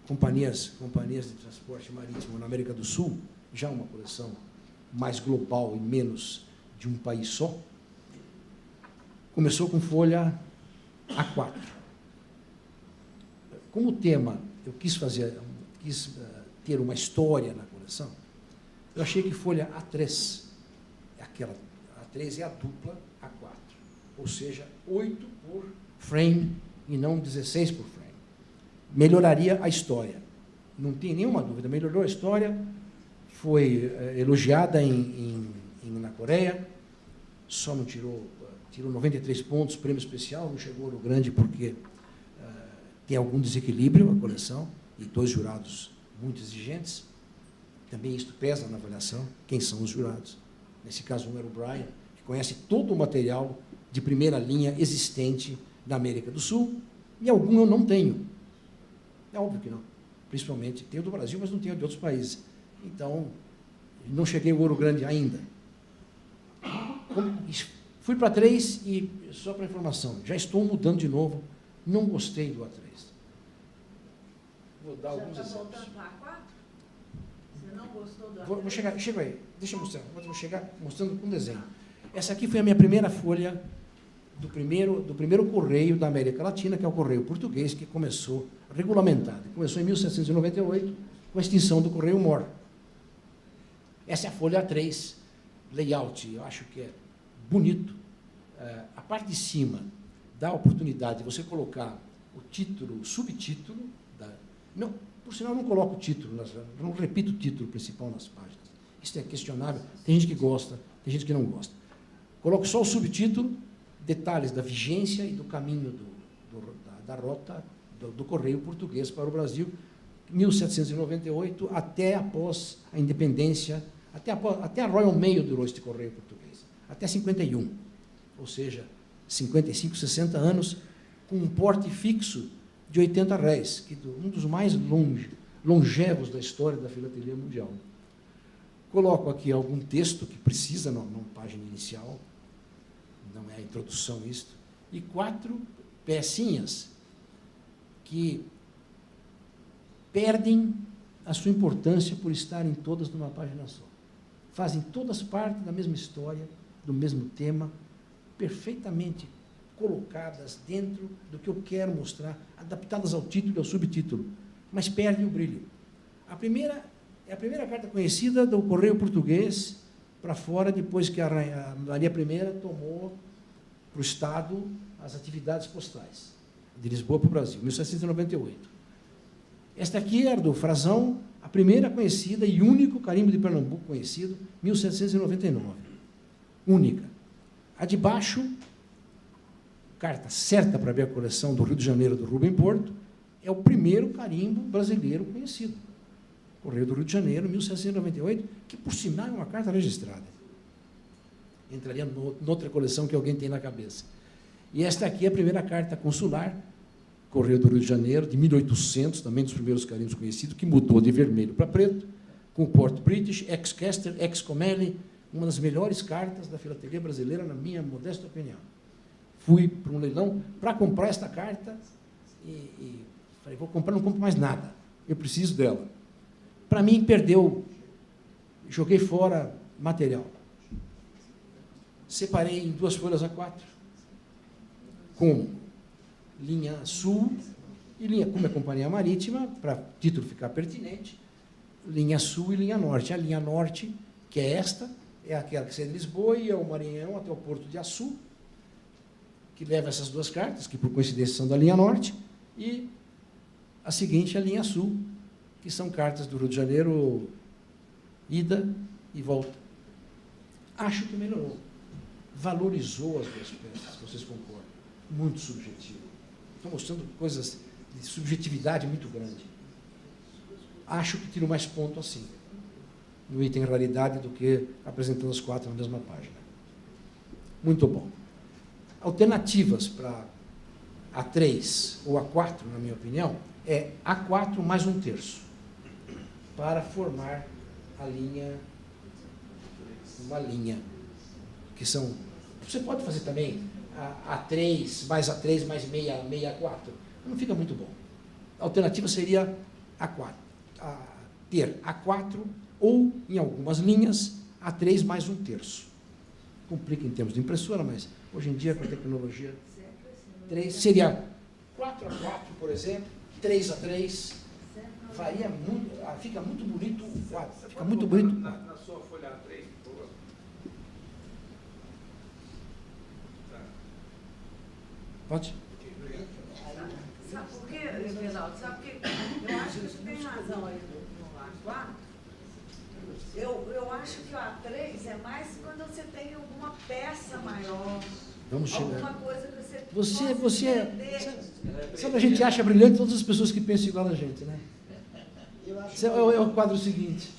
companhias de transporte marítimo na América do Sul, já uma coleção mais global e menos de um país só, começou com folha A4. Como tema, eu quis ter uma história na coleção, eu achei que folha A3, aquela A3 é a dupla A4, ou seja, 8 por frame e não 16 por frame. melhoraria a história. Não tem nenhuma dúvida, melhorou a história, foi elogiada na Coreia, só não tirou 93 pontos, prêmio especial, não chegou no grande porque tem algum desequilíbrio a coleção, e 2 jurados muito exigentes. Também isto pesa na avaliação, quem são os jurados. Nesse caso, um era o Brian, que conhece todo o material de primeira linha existente na América do Sul, e algum eu não tenho. É óbvio que não. Principalmente, tenho do Brasil, mas não tenho de outros países. Então, não cheguei ao ouro grande ainda. Fui para 3 e, só para informação, já estou mudando de novo, não gostei do A3. Vou dar alguns exemplos. Já está voltando para A4? Você não gostou do A3? Chego aí, deixa eu mostrar. Vou chegar mostrando um desenho. Essa aqui foi a minha primeira folha do primeiro correio da América Latina, que é o correio português, que começou regulamentado. Começou em 1798, com a extinção do correio MOR. Essa é a folha A3, layout, eu acho que é bonito. A parte de cima dá a oportunidade de você colocar o título, o subtítulo. Não, por sinal, eu não coloco o título, eu não repito o título principal nas páginas. Isso é questionável, tem gente que gosta, tem gente que não gosta. Coloco só o subtítulo, detalhes da vigência e do caminho da rota do correio português para o Brasil, 1798, até após a independência, até a Royal Mail durou este correio português, até 51, ou seja, 55, 60 anos, com um porte fixo de 80 réis, que um dos mais longevos da história da filatelia mundial. Coloco aqui algum texto que precisa, na página inicial, não é a introdução isto, e 4 pecinhas que perdem a sua importância por estarem todas numa página só. Fazem todas parte da mesma história, do mesmo tema, perfeitamente colocadas dentro do que eu quero mostrar, adaptadas ao título e ao subtítulo, mas perdem o brilho. A primeira é a primeira carta conhecida do correio português para fora, depois que a Maria I tomou para o Estado as atividades postais, de Lisboa para o Brasil, 1798. Esta aqui era do Frazão, a primeira conhecida e único carimbo de Pernambuco conhecido, 1799. Única. A de baixo, carta certa para abrir a coleção do Rio de Janeiro, do Rubem Porto, é o primeiro carimbo brasileiro conhecido. Correio do Rio de Janeiro, 1798, que, por sinal, é uma carta registrada. Entraria noutra coleção que alguém tem na cabeça. E esta aqui é a primeira carta consular, Correio do Rio de Janeiro, de 1800, também dos primeiros carimbos conhecidos, que mudou de vermelho para preto, com o Port British, ex-Caster, ex-Comelli, uma das melhores cartas da filatelia brasileira, na minha modesta opinião. Fui para um leilão para comprar esta carta e falei, vou comprar, não compro mais nada, eu preciso dela. Para mim, perdeu, joguei fora material. Separei em 2 folhas A4, com linha sul e linha, como é companhia marítima, para o título ficar pertinente, linha sul e linha norte. A linha norte, que é esta, é aquela que sai de Lisboa e é o Maranhão até o Porto de Açu, que leva essas 2 cartas, que por coincidência são da linha norte, e a seguinte, a linha sul, que são cartas do Rio de Janeiro, ida e volta. Acho que melhorou. Valorizou as 2 peças, vocês concordam? Muito subjetivo. Estou mostrando coisas de subjetividade muito grande. Acho que tiro mais ponto assim, no item raridade, do que apresentando as 4 na mesma página. Muito bom. Alternativas para A3 ou A4, na minha opinião, é A4 mais 1/3, para formar a linha, uma linha, que são... Você pode fazer também A3 mais meia A4, não fica muito bom. A alternativa seria A4, ter A4 ou, em algumas linhas, A3 mais 1/3. Complica em termos de impressora, mas hoje em dia, com a tecnologia, 3 seria 4A4, por exemplo, 3A3, varia muito, fica muito bonito o quadro. Fica muito bonito. Na sua folha A3, por favor. Pode? por quê, Reginaldo? Sabe por quê? Eu acho que você tem razão aí no A4. Eu acho que o A3 é mais quando você tem alguma peça maior. Vamos chegar. Alguma coisa que você sabe, a gente acha brilhante todas as pessoas que pensam igual a gente, né? É o quadro seguinte.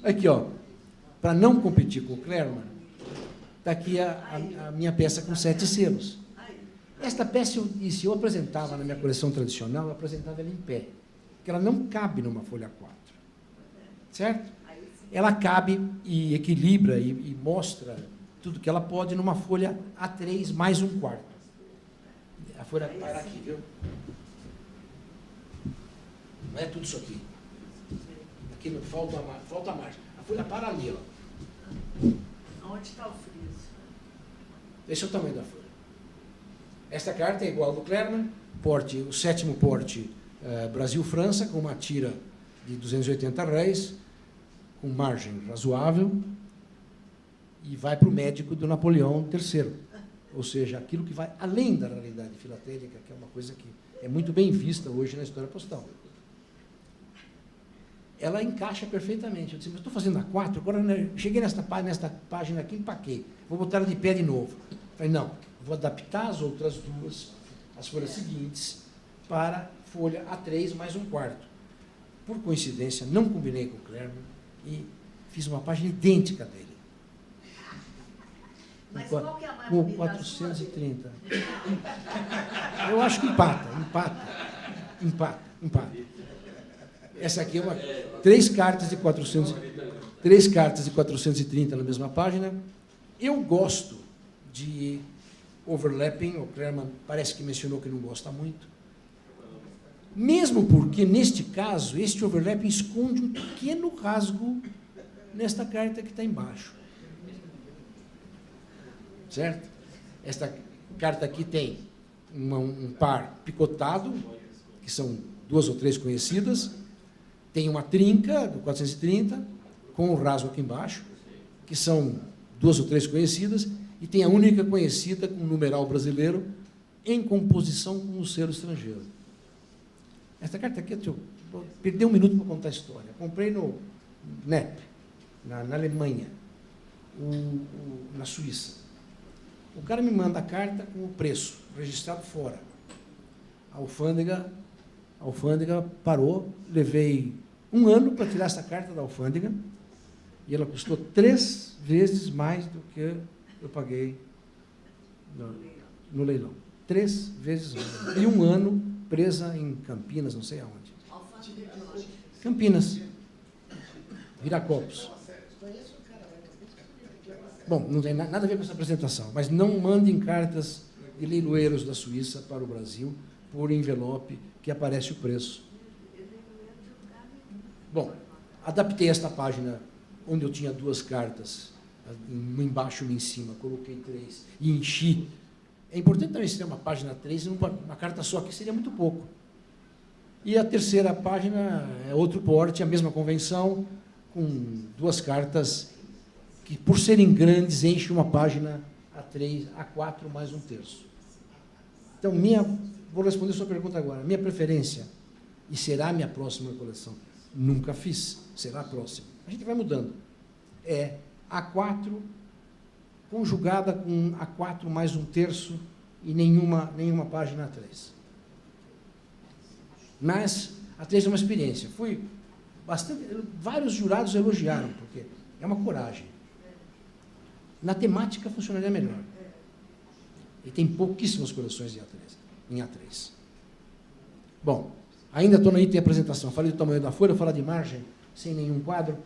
Aqui, ó. Para não competir com o Clermont, está aqui a minha peça com 7 selos. Esta peça, eu apresentava na minha coleção tradicional, eu apresentava ela em pé, porque ela não cabe numa folha 4. Certo? Ela cabe e equilibra e mostra tudo que ela pode numa folha A3 mais 1/4. A folha para aqui, viu? Não é tudo isso aqui. Aqui não falta a margem. A folha para ali, ó. Onde está o friso? Esse é o tamanho da folha. Esta carta é igual ao do Clermont, porte, o 7º porte Brasil-França, com uma tira de 280 réis, com margem razoável, e vai para o médico do Napoleão III. Ou seja, aquilo que vai além da realidade filatélica, que é uma coisa que é muito bem vista hoje na história postal. Ela encaixa perfeitamente. Eu disse, mas estou fazendo A4, agora cheguei nesta página aqui, empaquei. Vou botar ela de pé de novo. Falei, não, vou adaptar as outras duas, as folhas seguintes, para folha A3 mais 1/4. Por coincidência, não combinei com o Clermont e fiz uma página idêntica dele. Mas qual que é a mais com bonita? 430. Eu acho que empata. Essa aqui é uma 3 cartas de 430 na mesma página. Eu gosto de overlapping, o Clermont parece que mencionou que não gosta muito. Mesmo porque, neste caso, este overlapping esconde um pequeno rasgo nesta carta que está embaixo. Certo? Esta carta aqui tem um par picotado, que são 2 ou 3 conhecidas, tem uma trinca do 430, com o rasgo aqui embaixo, que são 2 ou 3 conhecidas, e tem a única conhecida com o numeral brasileiro em composição com o selo estrangeiro. Esta carta aqui, eu perdi um minuto para contar a história. Comprei no NEP, na Alemanha, na Suíça. O cara me manda a carta com o preço, registrado fora. A alfândega parou, levei 1 ano para tirar essa carta da alfândega, e ela custou 3 vezes mais do que eu paguei no leilão. 3 vezes mais. E 1 ano presa em Campinas, não sei aonde. Campinas. Viracopos. Bom, não tem nada a ver com essa apresentação, mas não mandem cartas de leiloeiros da Suíça para o Brasil por envelope que aparece o preço. Bom, adaptei esta página onde eu tinha 2 cartas, uma embaixo e uma em cima, coloquei 3 e enchi. É importante também se ter uma página 3 e uma carta só, que seria muito pouco. E a terceira página é outro porte, a mesma convenção, com 2 cartas que, por serem grandes, enchem uma página A3, A4 mais 1/3. Então, vou responder a sua pergunta agora. Minha preferência, e será a minha próxima coleção, nunca fiz, será a próxima. A gente vai mudando. É A4 conjugada com A4 mais 1/3 e nenhuma página A3. Mas A3 é uma experiência. Vários jurados elogiaram, porque é uma coragem. Na temática funcionaria melhor. E tem pouquíssimas coleções em A3. Bom, ainda estou no item de apresentação. Falei do tamanho da folha, vou falar de margem, sem nenhum quadro.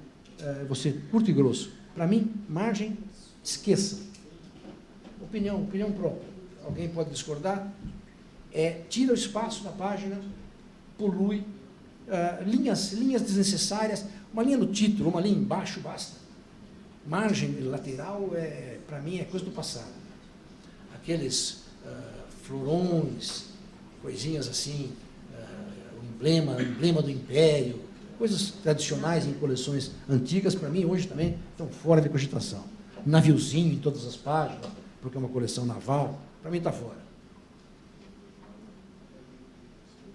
Você curto e grosso. Para mim, margem, esqueça. Opinião própria. Alguém pode discordar? Tira o espaço da página, polui, linhas desnecessárias, uma linha no título, uma linha embaixo, basta. Margem lateral, para mim, é coisa do passado. Aqueles florões, coisinhas assim, o emblema do Império, coisas tradicionais em coleções antigas, para mim, hoje também estão fora de cogitação. Naviozinho em todas as páginas, porque é uma coleção naval, para mim está fora.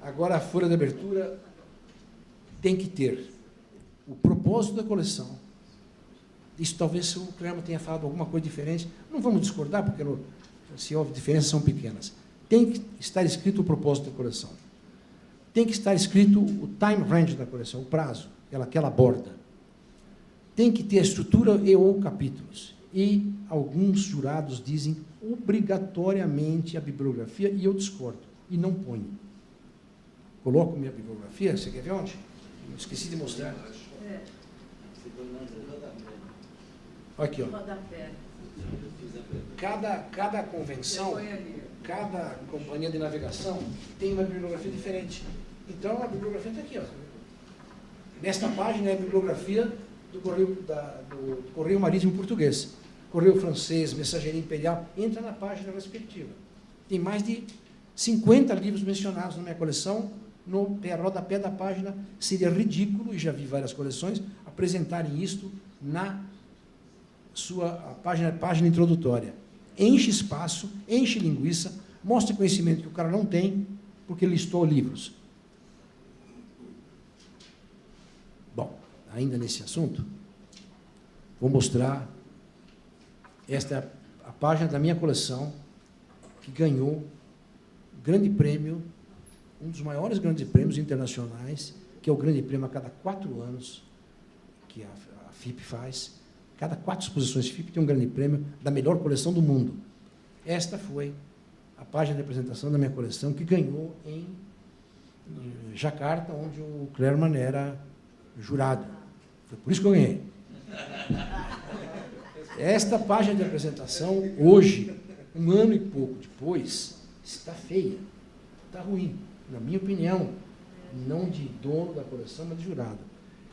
Agora, a folha de abertura tem que ter o propósito da coleção. Isso talvez o Clermont tenha falado alguma coisa diferente. Não vamos discordar, porque se houve diferenças, são pequenas. Tem que estar escrito o propósito da coleção. Tem que estar escrito o time range da coleção, o prazo que ela aborda. Tem que ter a estrutura e ou capítulos. E alguns jurados dizem obrigatoriamente a bibliografia, e eu discordo, e não ponho. Coloco minha bibliografia, você quer ver onde? Eu esqueci de mostrar. Aqui, ó. Cada convenção, cada companhia de navegação tem uma bibliografia diferente. Então, a bibliografia está aqui, ó. Nesta página é a bibliografia do Correio Marítimo Português. Correio Francês, Mensageria Imperial, entra na página respectiva. Tem mais de 50 livros mencionados na minha coleção. No rodapé da página, seria ridículo, e já vi várias coleções, apresentarem isto na sua página introdutória. Enche espaço, enche linguiça, mostra conhecimento que o cara não tem, porque listou livros. Bom, ainda nesse assunto, vou mostrar, esta é a página da minha coleção, que ganhou o grande prêmio, um dos maiores grandes prêmios internacionais, que é o grande prêmio a cada 4 anos, que a FIP faz. Cada 4 exposições FIP tem um grande prêmio da melhor coleção do mundo. Esta foi a página de apresentação da minha coleção, que ganhou em Jacarta, onde o Clermont era jurado. Foi por isso que eu ganhei. Esta página de apresentação, hoje, 1 ano e pouco depois, está feia, está ruim. Na minha opinião, não de dono da coleção, mas de jurado.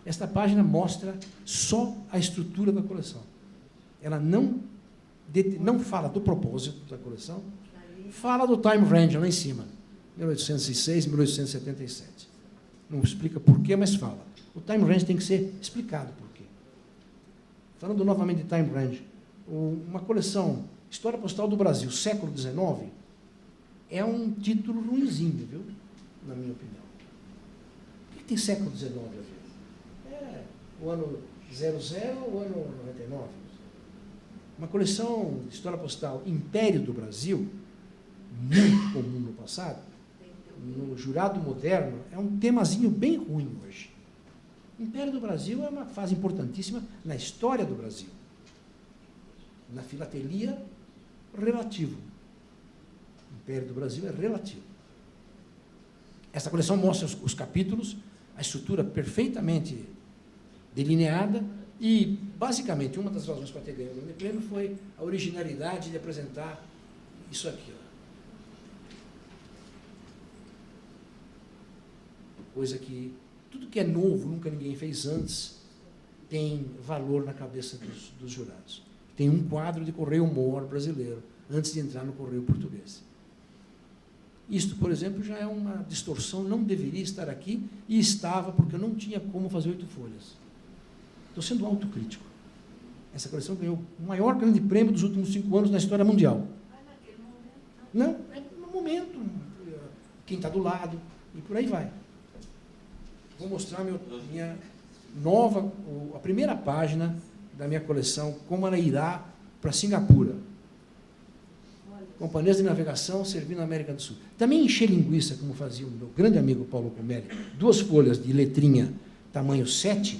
Esta página mostra só a estrutura da coleção. Ela não fala do propósito da coleção, fala do time range lá em cima, 1806, 1877. Não explica porquê, mas fala. O time range tem que ser explicado por quê. Falando novamente de time range, uma coleção História Postal do Brasil, século XIX, é um título ruinzinho, viu? Na minha opinião. O que tem século XIX a ver? É o ano 00 ou o ano 99. Uma coleção de História Postal Império do Brasil, muito comum no passado, no jurado moderno, é um temazinho bem ruim hoje. Império do Brasil é uma fase importantíssima na história do Brasil. Na filatelia, relativo. Império do Brasil é relativo. Essa coleção mostra os capítulos, a estrutura perfeitamente delineada e, basicamente, uma das razões para ter ganho o grande prêmio foi a originalidade de apresentar isso aqui. Ó. Coisa que, tudo que é novo, nunca ninguém fez antes, tem valor na cabeça dos jurados. Tem um quadro de Correio Mor brasileiro, antes de entrar no Correio Português. Isto, por exemplo, já é uma distorção, não deveria estar aqui, e estava, porque eu não tinha como fazer 8 folhas. Estou sendo autocrítico. Essa coleção ganhou o maior grande prêmio dos últimos 5 anos na história mundial. Mas naquele momento não? É no momento, quem está do lado, e por aí vai. Vou mostrar minha nova, a primeira página da minha coleção, como ela irá para Singapura. Companhias de navegação servindo na América do Sul. Também encher linguiça, como fazia o meu grande amigo Paulo Comelli, 2 folhas de letrinha tamanho 7,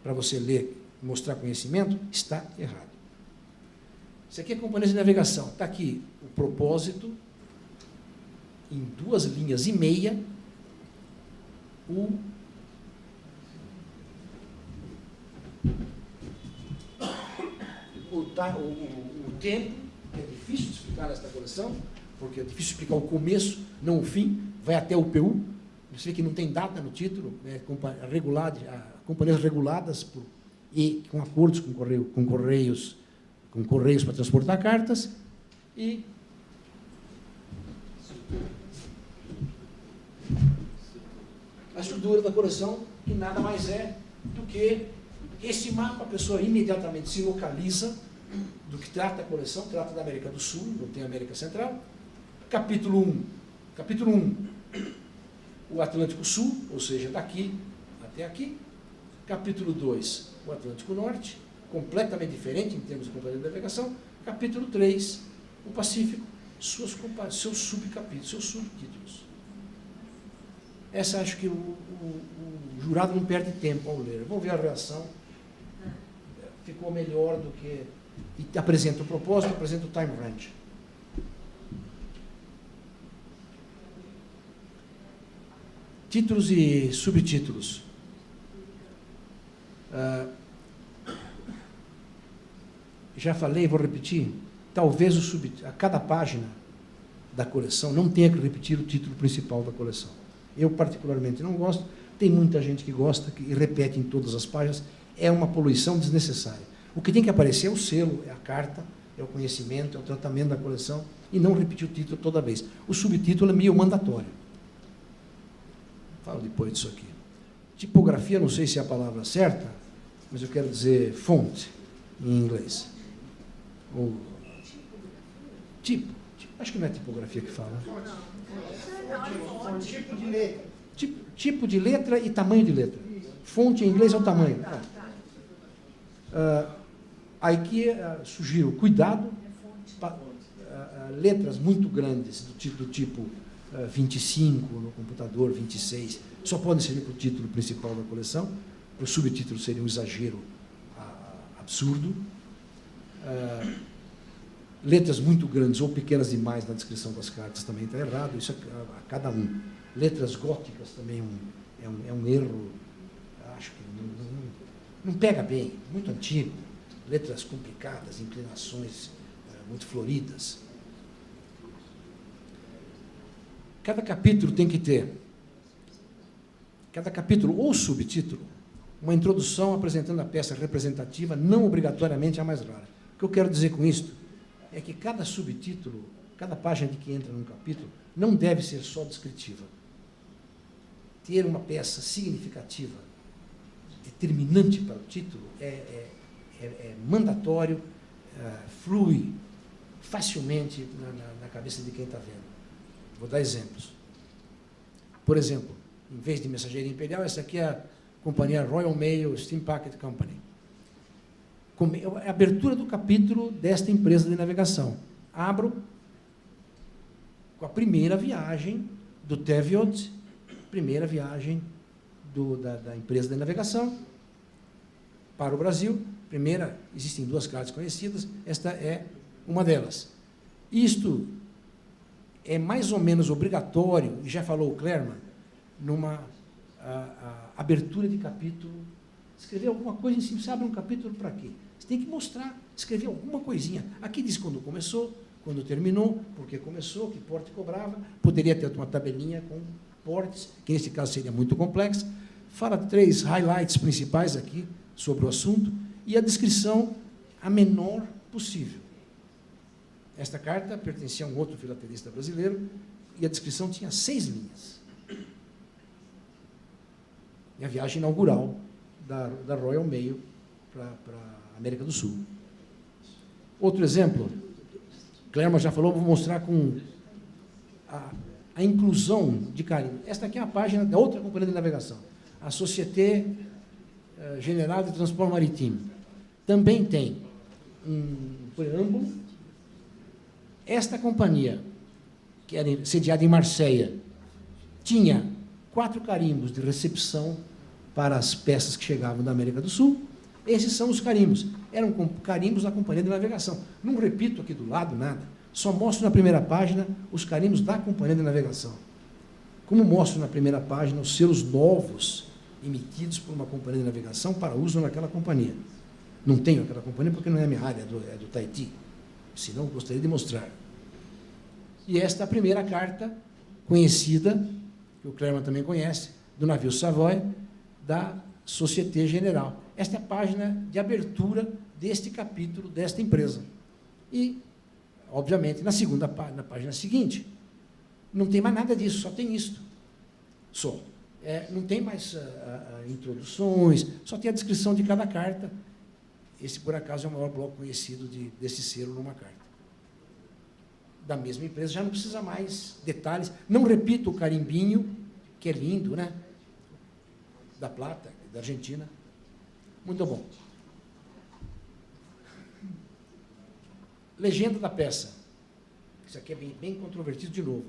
para você ler e mostrar conhecimento, está errado. Isso aqui é companhias de navegação. Está aqui o propósito, em 2 linhas e meia, o tempo, que é difícil de explicar nesta coleção, porque é difícil explicar o começo, não o fim, vai até o PU, você vê que não tem data no título, né, companhias reguladas e com acordos com correios para transportar cartas, e a estrutura da coleção, que nada mais é do que esse mapa. A pessoa imediatamente se localiza do que trata a coleção, trata da América do Sul, não tem América Central. Capítulo 1. Capítulo 1. o Atlântico Sul, ou seja, daqui até aqui. Capítulo 2, o Atlântico Norte, completamente diferente em termos de companhia de navegação. Capítulo 3, o Pacífico, seus subcapítulos, seus subtítulos. Essa acho que o jurado não perde tempo ao ler. Vamos ver a reação. Ficou melhor do que... E apresenta o propósito, apresenta o time range. Títulos e subtítulos. Já falei, vou repetir. Talvez a cada página da coleção não tenha que repetir o título principal da coleção. Eu, particularmente, não gosto. Tem muita gente que gosta e repete em todas as páginas. É uma poluição desnecessária. O que tem que aparecer é o selo, é a carta, é o conhecimento, é o tratamento da coleção, e não repetir o título toda vez. O subtítulo é meio mandatório. Falo depois disso aqui. Tipografia, não sei se é a palavra certa, mas eu quero dizer fonte, em inglês. Ou tipo, acho que não é tipografia que fala. Tipo de letra. Tipo de letra e tamanho de letra. Fonte em inglês é o tamanho. Aqui sugiro cuidado, letras muito grandes, do tipo 25 no computador, 26, só podem servir para o título principal da coleção. O subtítulo seria um exagero absurdo. Letras muito grandes ou pequenas demais na descrição das cartas também está errado, isso a cada um. Letras góticas também é um erro, acho que não pega bem, muito antigo. Letras complicadas, inclinações muito floridas. Cada capítulo tem que ter, cada capítulo ou subtítulo, uma introdução apresentando a peça representativa, não obrigatoriamente a mais rara. O que eu quero dizer com isto é que cada subtítulo, cada página de que entra num capítulo, não deve ser só descritiva. Ter uma peça significativa, determinante para o título, é mandatório, flui facilmente na cabeça de quem está vendo. Vou dar exemplos. Por exemplo, em vez de Mensageria Imperial, essa aqui é a companhia Royal Mail Steam Packet Company. A abertura do capítulo desta empresa de navegação. Abro com a primeira viagem do Teviot, primeira viagem da empresa de navegação para o Brasil. Existem duas cartas conhecidas, esta é uma delas. Isto é mais ou menos obrigatório, e já falou o Clermont, numa abertura de capítulo, escrever alguma coisa em cima. Você abre um capítulo para quê? Você tem que mostrar, escrever alguma coisinha. Aqui diz quando começou, quando terminou, por que começou, que porte cobrava, poderia ter uma tabelinha com portes, que nesse caso seria muito complexa. Fala 3 highlights principais aqui sobre o assunto, e a descrição a menor possível. Esta carta pertencia a um outro filatelista brasileiro, e a descrição tinha 6 linhas. E a viagem inaugural da Royal Mail para a América do Sul. Outro exemplo, Clermont já falou, vou mostrar com a inclusão de carimbo. Esta aqui é a página da outra companhia de navegação, a Société Générale de Transport Maritime. Também tem um preâmbulo. Esta companhia, que era sediada em Marseille, tinha 4 carimbos de recepção para as peças que chegavam da América do Sul. Esses são os carimbos. Eram carimbos da companhia de navegação. Não repito aqui do lado nada, só mostro na primeira página os carimbos da companhia de navegação. Como mostro na primeira página os selos novos emitidos por uma companhia de navegação para uso naquela companhia. Não tenho aquela companhia porque não é a minha área, é do Tahiti. Senão eu gostaria de mostrar. E esta é a primeira carta conhecida, que o Clermont também conhece, do navio Savoy, da Société Générale. Esta é a página de abertura deste capítulo, desta empresa. E, obviamente, na página seguinte, não tem mais nada disso, só tem isto. Só. Não tem mais introduções, só tem a descrição de cada carta. Esse, por acaso, é o maior bloco conhecido desse selo numa carta. Da mesma empresa, já não precisa mais detalhes. Não repito o carimbinho, que é lindo, né? Da Plata, da Argentina. Muito bom. Legenda da peça. Isso aqui é bem controvertido de novo.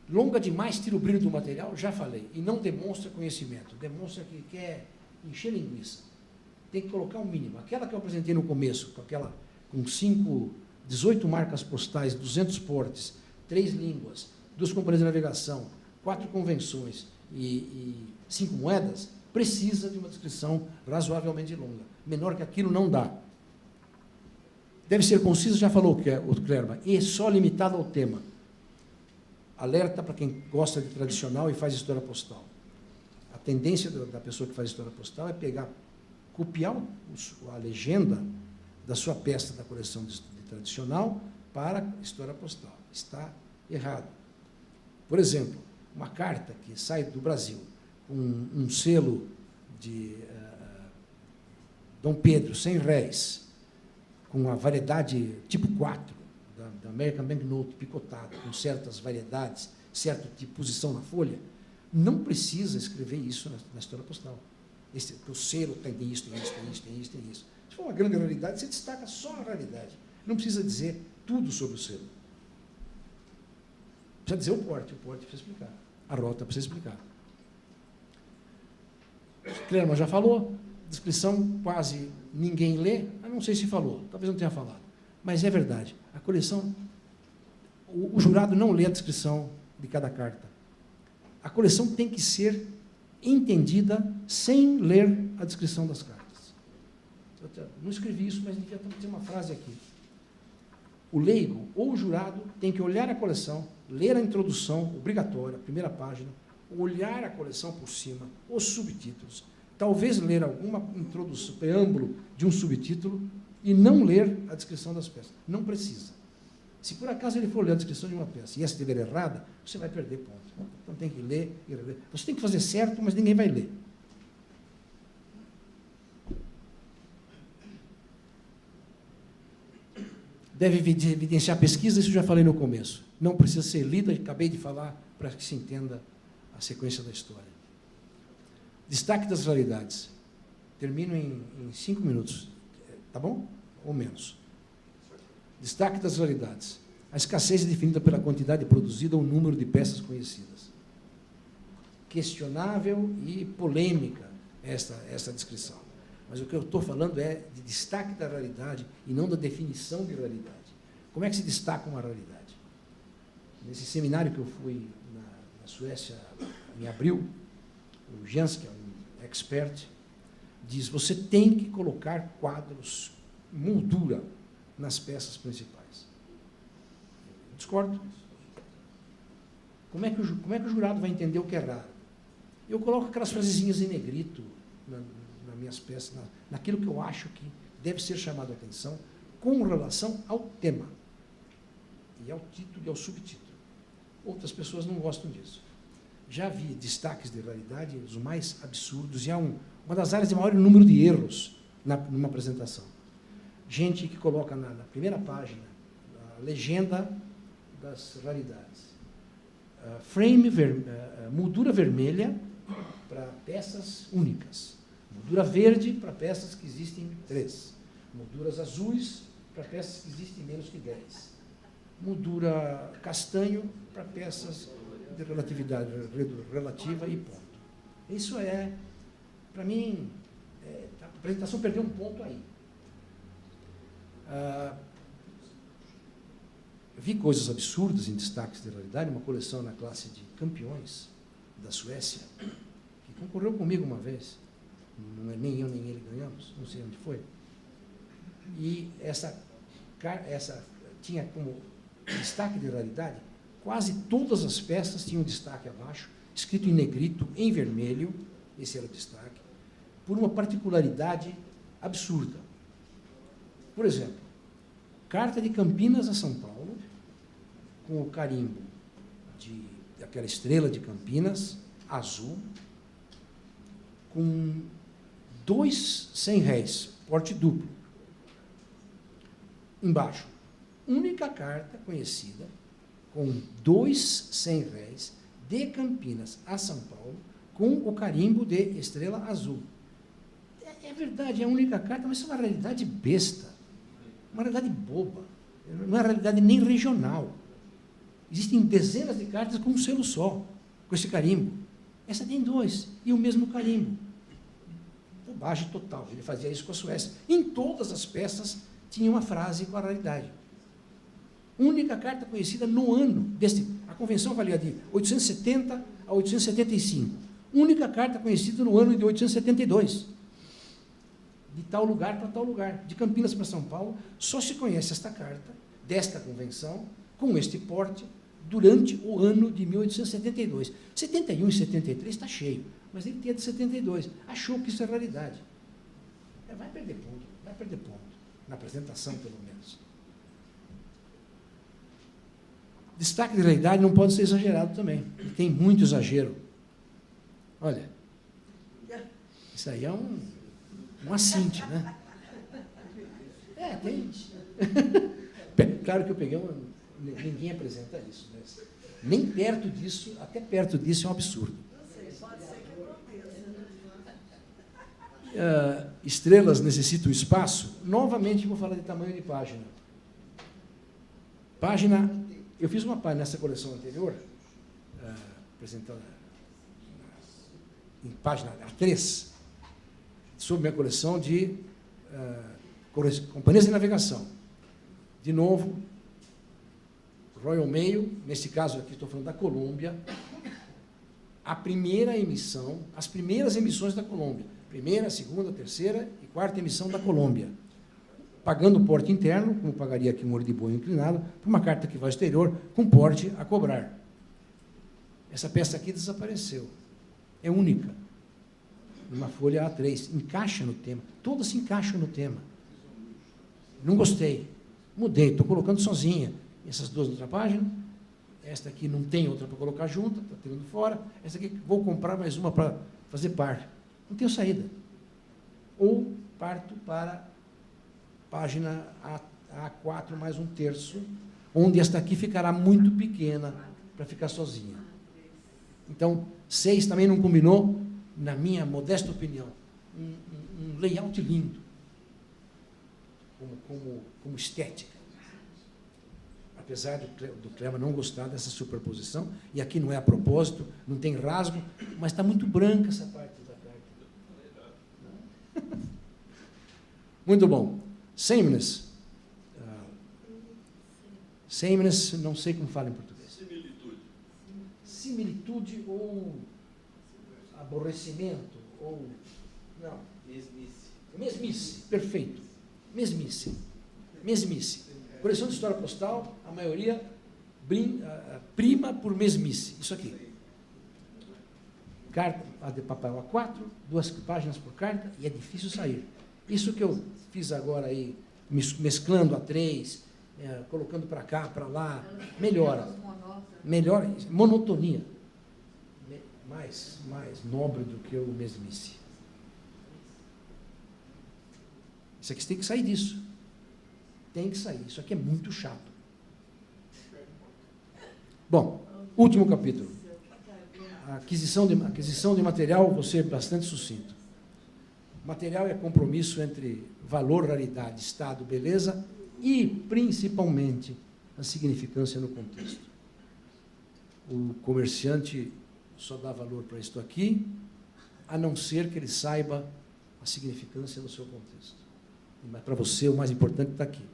Longa demais, tira o brilho do material, já falei. E não demonstra conhecimento. Demonstra que quer encher linguiça. Tem que colocar o mínimo. Aquela que eu apresentei no começo, com 18 marcas postais, 200 portes, 3 línguas, 2 companhias de navegação, 4 convenções e 5 moedas, precisa de uma descrição razoavelmente longa. Menor que aquilo não dá. Deve ser concisa, já falou o Clerma, e só limitado ao tema. Alerta para quem gosta de tradicional e faz história postal. A tendência da pessoa que faz história postal é copiar a legenda da sua peça da coleção de tradicional para a história postal. Está errado. Por exemplo, uma carta que sai do Brasil com um selo de Dom Pedro, 100 réis, com a variedade tipo 4, da American Banknote picotada, com certas variedades, certa tipo de posição na folha, não precisa escrever isso na história postal. O selo tem isso, tem isso, tem isso, tem isso, tem isso. Se for uma grande raridade, você destaca só a raridade. Não precisa dizer tudo sobre o selo. Precisa dizer o porte precisa explicar. A rota precisa explicar. O Clerma já falou, descrição quase ninguém lê, eu não sei se falou, talvez não tenha falado, mas é verdade. A coleção, o jurado não lê a descrição de cada carta. A coleção tem que ser entendida sem ler a descrição das cartas. Eu não escrevi isso, mas devia ter uma frase aqui. O leigo ou o jurado tem que olhar a coleção, ler a introdução obrigatória, a primeira página, olhar a coleção por cima, os subtítulos, talvez ler alguma introdução, preâmbulo de um subtítulo e não ler a descrição das peças. Não precisa. Se por acaso ele for ler a descrição de uma peça e essa estiver errada, você vai perder ponto. Então tem que ler e reler. Você tem que fazer certo, mas ninguém vai ler. Deve evidenciar pesquisa, isso eu já falei no começo. Não precisa ser lida, acabei de falar, para que se entenda a sequência da história. Destaque das raridades. Termino em 5 minutos. Tá bom? Ou menos. Destaque das raridades. A escassez é definida pela quantidade produzida ou número de peças conhecidas. Questionável e polêmica essa descrição. Mas o que eu estou falando é de destaque da raridade e não da definição de raridade. Como é que se destaca uma raridade? Nesse seminário que eu fui na Suécia em abril, o Jens, que é um expert, diz: você tem que colocar quadros, moldura, nas peças principais. Eu discordo. Como é que o jurado vai entender o que é raro? Eu coloco aquelas frasezinhas em negrito nas minhas peças, naquilo que eu acho que deve ser chamado a atenção com relação ao tema, e ao título e ao subtítulo. Outras pessoas não gostam disso. Já vi destaques de raridade, os mais absurdos, e é uma das áreas de maior número de erros numa apresentação. Gente que coloca na primeira página a legenda das raridades. Moldura vermelha para peças únicas. Moldura verde para peças que existem 3. Molduras azuis para peças que existem menos que 10. Moldura castanho para peças de relatividade relativa e ponto. Isso para mim, a apresentação perdeu um ponto aí. Vi coisas absurdas em destaques de raridade, uma coleção na classe de campeões da Suécia, que concorreu comigo uma vez. Não é nem eu nem ele ganhamos, não sei onde foi. E essa tinha como destaque de raridade, quase todas as peças tinham destaque abaixo, escrito em negrito, em vermelho, esse era o destaque, por uma particularidade absurda. Por exemplo, carta de Campinas a São Paulo, com o carimbo daquela estrela de Campinas, azul, com 2 100 réis, porte duplo. Embaixo, única carta conhecida, com 2 100 réis, de Campinas a São Paulo com o carimbo de estrela azul. É verdade, é a única carta, mas isso é uma realidade besta, uma realidade boba, não é uma realidade nem regional. Existem dezenas de cartas com um selo só, com esse carimbo. Essa tem 2, e o mesmo carimbo. Bobagem total, ele fazia isso com a Suécia. Em todas as peças tinha uma frase com a realidade. Única carta conhecida no ano a convenção valia de 870 a 875. Única carta conhecida no ano de 872. De tal lugar para tal lugar. De Campinas para São Paulo, só se conhece esta carta, desta convenção, com este porte, durante o ano de 1872. 71 e 73 está cheio, mas ele tinha de 72. Achou que isso é realidade. Vai perder ponto. Na apresentação, pelo menos. Destaque de realidade não pode ser exagerado também. E tem muito exagero. Olha, isso aí é um assinte, né? Tem. Claro que eu peguei ninguém apresenta isso, mas nem perto disso, até perto disso é um absurdo. Pode ser que aconteça. Estrelas necessitam espaço. Novamente vou falar de tamanho de página. Eu fiz uma página nessa coleção anterior, apresentada em página A3, sobre minha coleção de companhias de navegação. De novo, Royal Mail, nesse caso aqui estou falando da Colômbia, as primeiras emissões da Colômbia, primeira, segunda, terceira e quarta emissão da Colômbia, pagando porte interno, como pagaria aqui um olho de boi inclinado, por uma carta que vai ao exterior, com porte a cobrar. Essa peça aqui desapareceu, é única, numa folha A3, encaixa no tema, todas se encaixam no tema. Não gostei, mudei, estou colocando sozinha. Essas 2 na outra página, esta aqui não tem outra para colocar junto, está tirando fora, essa aqui vou comprar mais uma para fazer par. Não tenho saída. Ou parto para página A4 mais 1/3, onde esta aqui ficará muito pequena para ficar sozinha. Então, 6 também não combinou, na minha modesta opinião, um layout lindo, como estética. Apesar do Clema não gostar dessa superposição, e aqui não é a propósito, não tem rasgo, mas está muito branca essa parte da carta. Muito bom. Sameness. Sameness, não sei como fala em português. Similitude ou aborrecimento, ou... Não. Mesmice. Perfeito. Mesmice. Coleção de história postal, a maioria prima por mesmice. Isso aqui. Carta de papel A4, 2 páginas por carta, e é difícil sair. Isso que eu fiz agora aí, mesclando A3, colocando para cá, para lá, melhora. Monotonia. Mais nobre do que o mesmice. Isso aqui tem que sair disso. Tem que sair. Isso aqui é muito chato. Bom, último capítulo. A aquisição de material, vou ser bastante sucinto. Material é compromisso entre valor, raridade, estado, beleza e, principalmente, a significância no contexto. O comerciante só dá valor para isto aqui, a não ser que ele saiba a significância no seu contexto. Mas para você, o mais importante está aqui,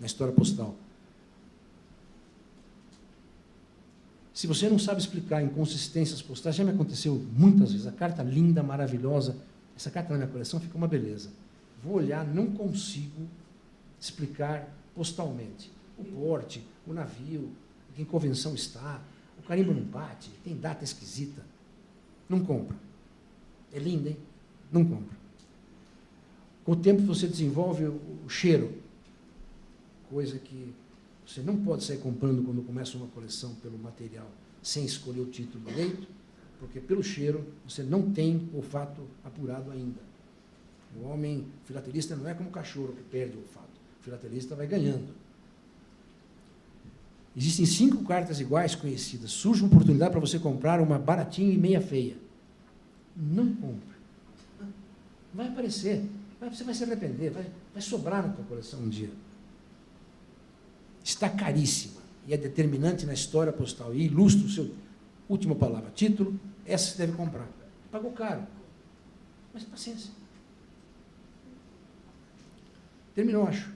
na história postal. Se você não sabe explicar inconsistências postais, já me aconteceu muitas vezes, a carta linda, maravilhosa, essa carta na minha coleção fica uma beleza. Vou olhar, não consigo explicar postalmente. O porte, o navio, em que convenção está, o carimbo não bate, tem data esquisita. Não compra. É linda, hein? Não compra. Com o tempo você desenvolve o cheiro, coisa que você não pode sair comprando quando começa uma coleção pelo material, sem escolher o título direito, porque pelo cheiro você não tem olfato apurado ainda. O homem filatelista não é como o cachorro que perde o olfato. O filatelista vai ganhando. Existem 5 cartas iguais conhecidas. Surge uma oportunidade para você comprar uma baratinha e meia feia. Não compre. Vai aparecer. Você vai se arrepender. Vai sobrar na tua coleção um dia. Está caríssima. E é determinante na história postal. E ilustra o seu... Última palavra. Título. Essa você deve comprar. Pagou caro. Mas paciência. Terminou, acho.